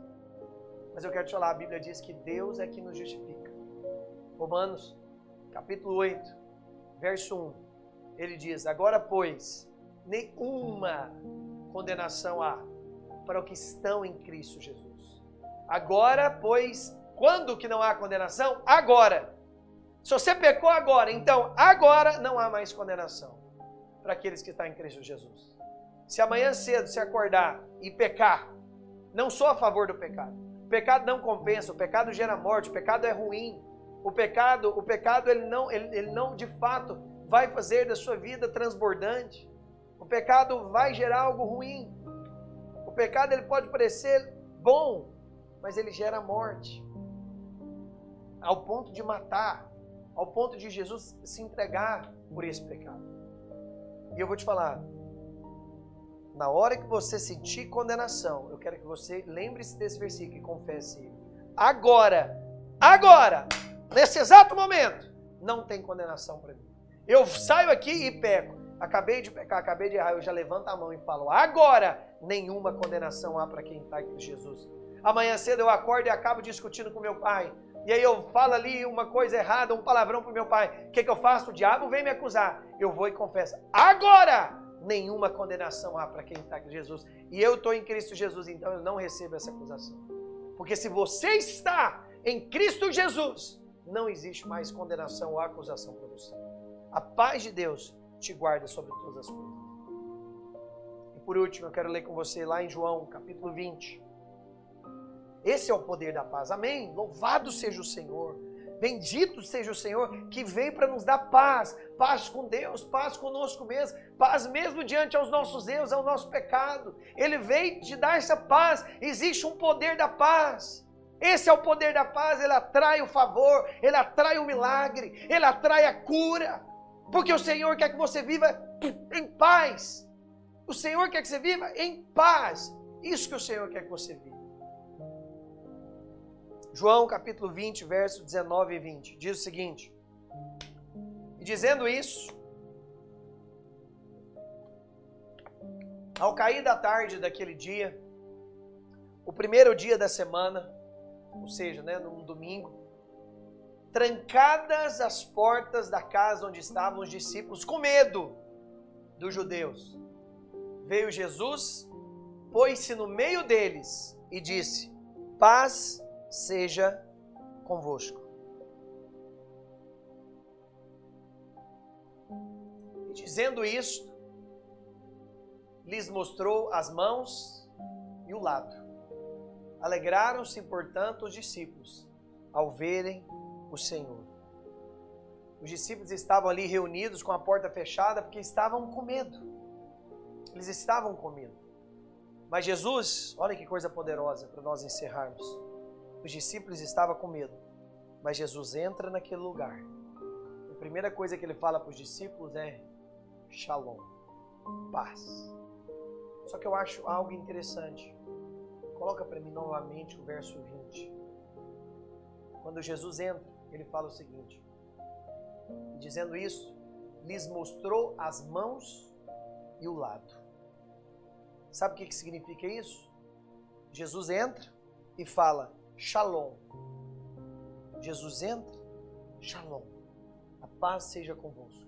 Mas eu quero te falar, a Bíblia diz que Deus é que nos justifica. Romanos, capítulo 8, verso 1, ele diz, agora pois, nenhuma condenação há para os que estão em Cristo Jesus. Agora, pois, quando que não há condenação? Agora. Se você pecou agora, então agora não há mais condenação para aqueles que estão em Cristo Jesus. Se amanhã cedo se acordar e pecar, não sou a favor do pecado, pecado não compensa, o pecado gera morte, o pecado é ruim. O pecado ele não de fato vai fazer da sua vida transbordante. O pecado vai gerar algo ruim. O pecado ele pode parecer bom, mas ele gera morte. Ao ponto de matar, ao ponto de Jesus se entregar por esse pecado. E eu vou te falar, na hora que você sentir condenação, eu quero que você lembre-se desse versículo e confesse ele. Agora, nesse exato momento, não tem condenação para mim. Eu saio aqui e peco. Acabei de pecar, acabei de errar, eu já levanto a mão e falo, agora nenhuma condenação há para quem está em Cristo Jesus. Amanhã cedo eu acordo e acabo discutindo com meu pai. E aí eu falo ali uma coisa errada, um palavrão para o meu pai. O que eu faço? O diabo vem me acusar. Eu vou e confesso. Agora nenhuma condenação há para quem está em Jesus. E eu estou em Cristo Jesus, então eu não recebo essa acusação. Porque se você está em Cristo Jesus, não existe mais condenação ou acusação para você. A paz de Deus te guarda sobre todas as coisas. E por último, eu quero ler com você lá em João, capítulo 20. Esse é o poder da paz. Amém? Louvado seja o Senhor. Bendito seja o Senhor que vem para nos dar paz. Paz com Deus, paz conosco mesmo. Paz mesmo diante aos nossos erros, ao nosso pecado. Ele veio te dar essa paz. Existe um poder da paz. Esse é o poder da paz. Ele atrai o favor, ele atrai o milagre, ele atrai a cura. Porque o Senhor quer que você viva em paz. O Senhor quer que você viva em paz. Isso que o Senhor quer que você viva. João capítulo 20, verso 19 e 20. Diz o seguinte. E dizendo isso, ao cair da tarde daquele dia, o primeiro dia da semana, ou seja, num domingo, trancadas as portas da casa onde estavam os discípulos, com medo dos judeus, veio Jesus, pôs-se no meio deles e disse, paz seja convosco. E dizendo isto, lhes mostrou as mãos e o lado. Alegraram-se, portanto, os discípulos, ao verem o Senhor. Os discípulos estavam ali reunidos com a porta fechada porque estavam com medo. Eles estavam com medo. Mas Jesus, olha que coisa poderosa para nós encerrarmos. Os discípulos estavam com medo, mas Jesus entra naquele lugar. A primeira coisa que ele fala para os discípulos é Shalom, paz. Só que eu acho algo interessante. Coloca para mim novamente o verso 20. Quando Jesus entra, ele fala o seguinte. Dizendo isso, lhes mostrou as mãos e o lado. Sabe o que significa isso? Jesus entra e fala Shalom. Jesus entra, Shalom. A paz seja convosco.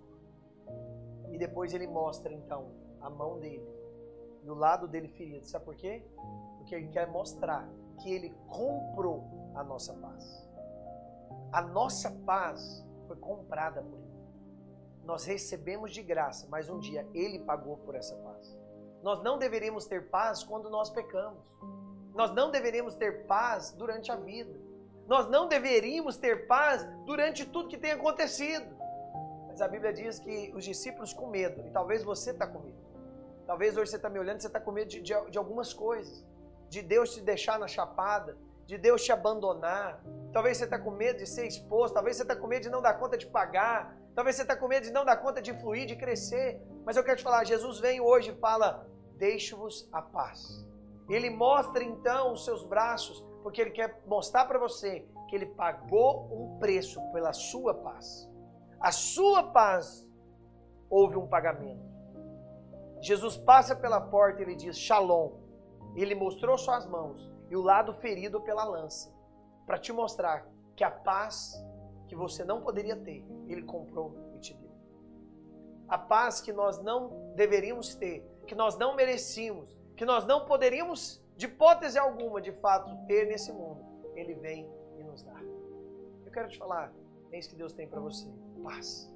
E depois ele mostra então a mão dele e o lado dele ferido. Sabe por quê? Porque ele quer mostrar que ele comprou a nossa paz. A nossa paz foi comprada por ele. Nós recebemos de graça, mas um dia ele pagou por essa paz. Nós não deveríamos ter paz quando nós pecamos. Nós não deveríamos ter paz durante a vida. Nós não deveríamos ter paz durante tudo que tem acontecido. Mas a Bíblia diz que os discípulos com medo, e talvez você está com medo. Talvez hoje você está me olhando e você está com medo de algumas coisas. De Deus te deixar na chapada, de Deus te abandonar. Talvez você está com medo de ser exposto, talvez você está com medo de não dar conta de pagar. Talvez você está com medo de não dar conta de fluir, de crescer. Mas eu quero te falar, Jesus vem hoje e fala, deixo-vos a paz. Ele mostra então os seus braços, porque ele quer mostrar para você que ele pagou um preço pela sua paz. A sua paz houve um pagamento. Jesus passa pela porta e ele diz Shalom. Ele mostrou suas mãos e o lado ferido pela lança, para te mostrar que a paz que você não poderia ter, ele comprou e te deu. A paz que nós não deveríamos ter, que nós não merecíamos, que nós não poderíamos, de hipótese alguma, de fato, ter nesse mundo, ele vem e nos dá. Eu quero te falar, é isso que Deus tem para você, paz.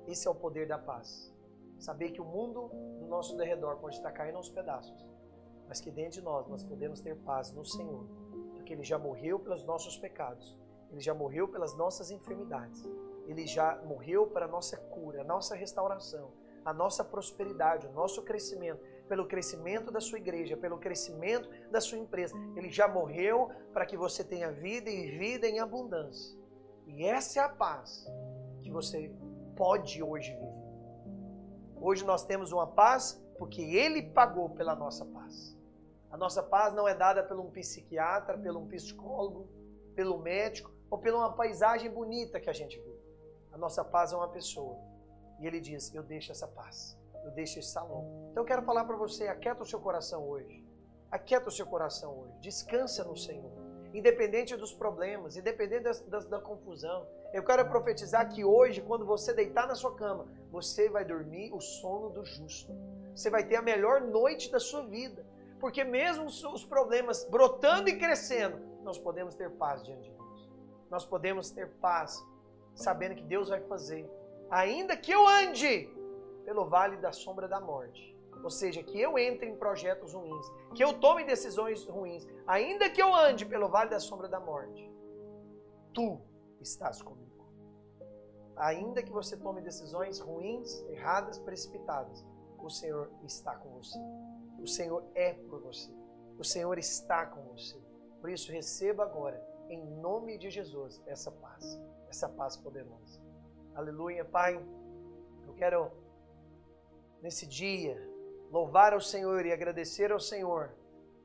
Esse é o poder da paz. Saber que o mundo do nosso derredor pode estar caindo aos pedaços, mas que dentro de nós podemos ter paz no Senhor. Porque Ele já morreu pelos nossos pecados. Ele já morreu pelas nossas enfermidades. Ele já morreu para a nossa cura, a nossa restauração, a nossa prosperidade, o nosso crescimento, pelo crescimento da sua igreja, pelo crescimento da sua empresa. Ele já morreu para que você tenha vida e vida em abundância. E essa é a paz que você pode hoje viver. Hoje nós temos uma paz porque Ele pagou pela nossa paz. A nossa paz não é dada por um psiquiatra, por um psicólogo, pelo médico ou por uma paisagem bonita que a gente vê. A nossa paz é uma pessoa. E Ele diz, eu deixo essa paz, eu deixo esse salão. Então eu quero falar para você, aquieta o seu coração hoje. Aquieta o seu coração hoje. Descansa no Senhor. Independente dos problemas, independente da confusão. Eu quero profetizar que hoje, quando você deitar na sua cama, você vai dormir o sono do justo. Você vai ter a melhor noite da sua vida. Porque mesmo os problemas brotando e crescendo, nós podemos ter paz diante de Deus. Nós podemos ter paz, sabendo que Deus vai fazer. Ainda que eu ande pelo vale da sombra da morte. Ou seja, que eu entre em projetos ruins, que eu tome decisões ruins, ainda que eu ande pelo vale da sombra da morte, Tu estás comigo. Ainda que você tome decisões ruins, erradas, precipitadas, o Senhor está com você. O Senhor é por você. O Senhor está com você. Por isso, receba agora, em nome de Jesus, essa paz poderosa. Aleluia, Pai. Eu quero, nesse dia, louvar ao Senhor e agradecer ao Senhor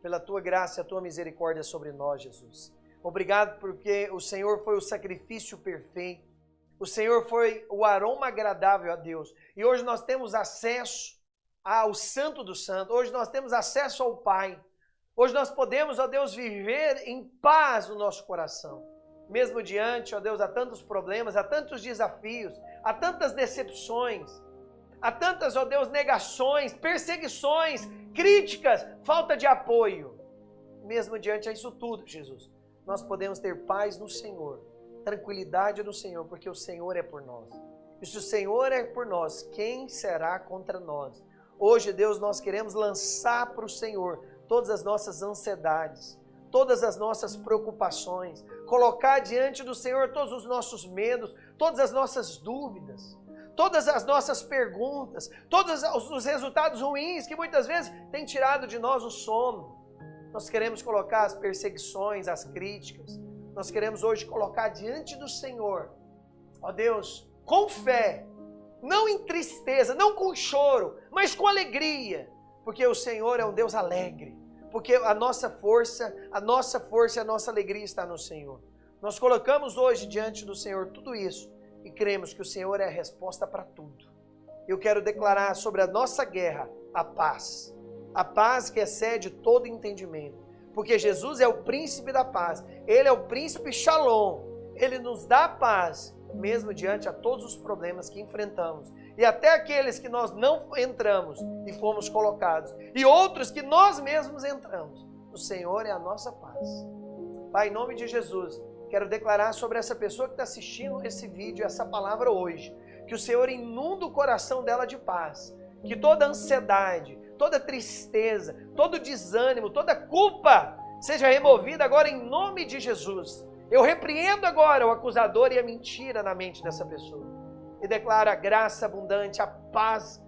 pela Tua graça e a Tua misericórdia sobre nós, Jesus. Obrigado porque o Senhor foi o sacrifício perfeito. O Senhor foi o aroma agradável a Deus. E hoje nós temos acesso ao Santo do Santo. Hoje nós temos acesso ao Pai. Hoje nós podemos, ó Deus, viver em paz no nosso coração. Mesmo diante, ó Deus, há tantos problemas, há tantos desafios, há tantas decepções, há tantas, ó Deus, negações, perseguições, críticas, falta de apoio. Mesmo diante disso tudo, Jesus, nós podemos ter paz no Senhor, tranquilidade no Senhor, porque o Senhor é por nós. E se o Senhor é por nós, quem será contra nós? Hoje, Deus, nós queremos lançar para o Senhor todas as nossas ansiedades, todas as nossas preocupações, colocar diante do Senhor todos os nossos medos, todas as nossas dúvidas, todas as nossas perguntas, todos os resultados ruins que muitas vezes têm tirado de nós o sono. Nós queremos colocar as perseguições, as críticas, nós queremos hoje colocar diante do Senhor, ó Deus, com fé, não em tristeza, não com choro, mas com alegria, porque o Senhor é um Deus alegre, porque a nossa força e a nossa alegria está no Senhor. Nós colocamos hoje diante do Senhor tudo isso e cremos que o Senhor é a resposta para tudo. Eu quero declarar sobre a nossa guerra a paz que excede todo entendimento, porque Jesus é o príncipe da paz, Ele é o príncipe Shalom, Ele nos dá paz, mesmo diante a todos os problemas que enfrentamos, e até aqueles que nós não entramos e fomos colocados, e outros que nós mesmos entramos. O Senhor é a nossa paz. Pai, em nome de Jesus, quero declarar sobre essa pessoa que está assistindo esse vídeo, essa palavra hoje, que o Senhor inunda o coração dela de paz, que toda ansiedade, toda tristeza, todo desânimo, toda culpa seja removida agora em nome de Jesus. Eu repreendo agora o acusador e a mentira na mente dessa pessoa. E declaro a graça abundante, a paz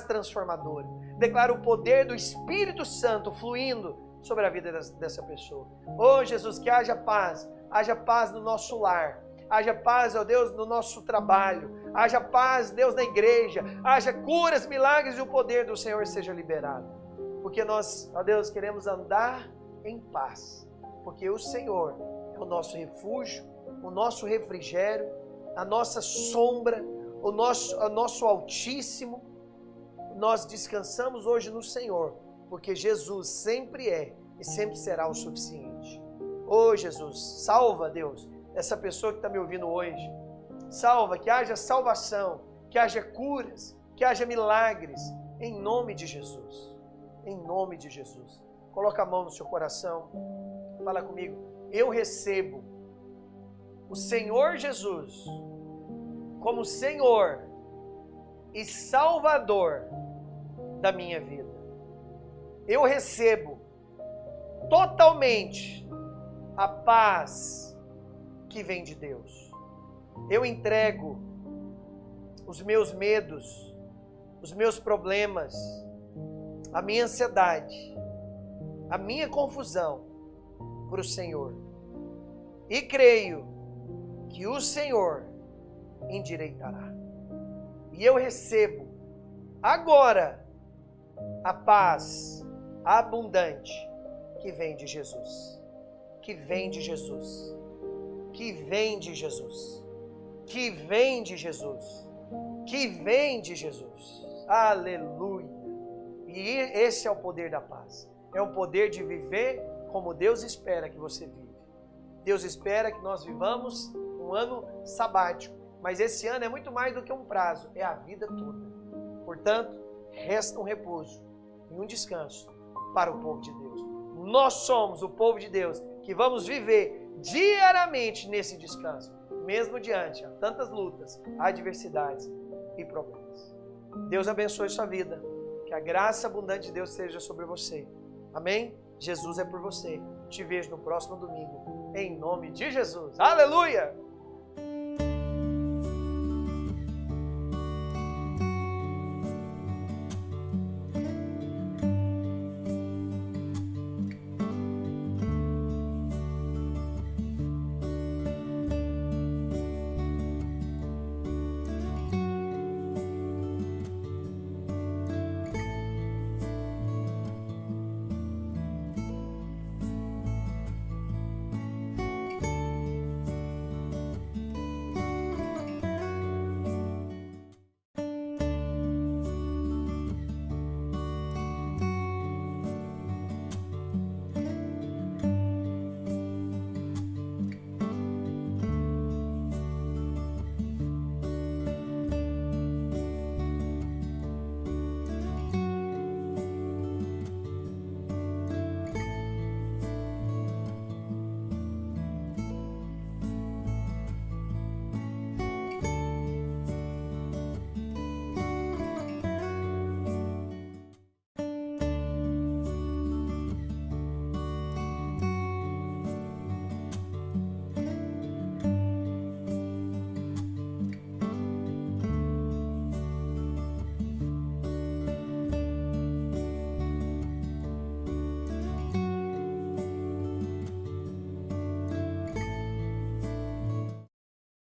transformadora. Declaro o poder do Espírito Santo fluindo sobre a vida dessa pessoa. Oh Jesus, que haja paz no nosso lar. Haja paz, ó Deus, no nosso trabalho. Haja paz, Deus, na igreja. Haja curas, milagres e o poder do Senhor seja liberado. Porque nós, ó Deus, queremos andar em paz. Porque o Senhor é o nosso refúgio, o nosso refrigério, a nossa sombra, o nosso Altíssimo. Nós descansamos hoje no Senhor, porque Jesus sempre é e sempre será o suficiente. Oh Jesus, salva, Deus, essa pessoa que está me ouvindo hoje. Salva, que haja salvação, que haja curas, que haja milagres, em nome de Jesus. Em nome de Jesus. Coloca a mão no seu coração, fala comigo. Eu recebo o Senhor Jesus como Senhor e Salvador da minha vida. Eu recebo totalmente a paz que vem de Deus. Eu entrego os meus medos, os meus problemas, a minha ansiedade, a minha confusão para o Senhor. E creio que o Senhor endireitará. E eu recebo agora a paz abundante que vem de Jesus. Que vem de Jesus. Que vem de Jesus. Que vem de Jesus. Que vem de Jesus. Aleluia. E esse é o poder da paz. É o poder de viver como Deus espera que você viva. Deus espera que nós vivamos um ano sabático. Mas esse ano é muito mais do que um prazo, é a vida toda. Portanto, resta um repouso e um descanso para o povo de Deus. Nós somos o povo de Deus que vamos viver diariamente nesse descanso, mesmo diante de tantas lutas, adversidades e problemas. Deus abençoe sua vida. Que a graça abundante de Deus seja sobre você. Amém? Jesus é por você. Te vejo no próximo domingo. Em nome de Jesus. Aleluia!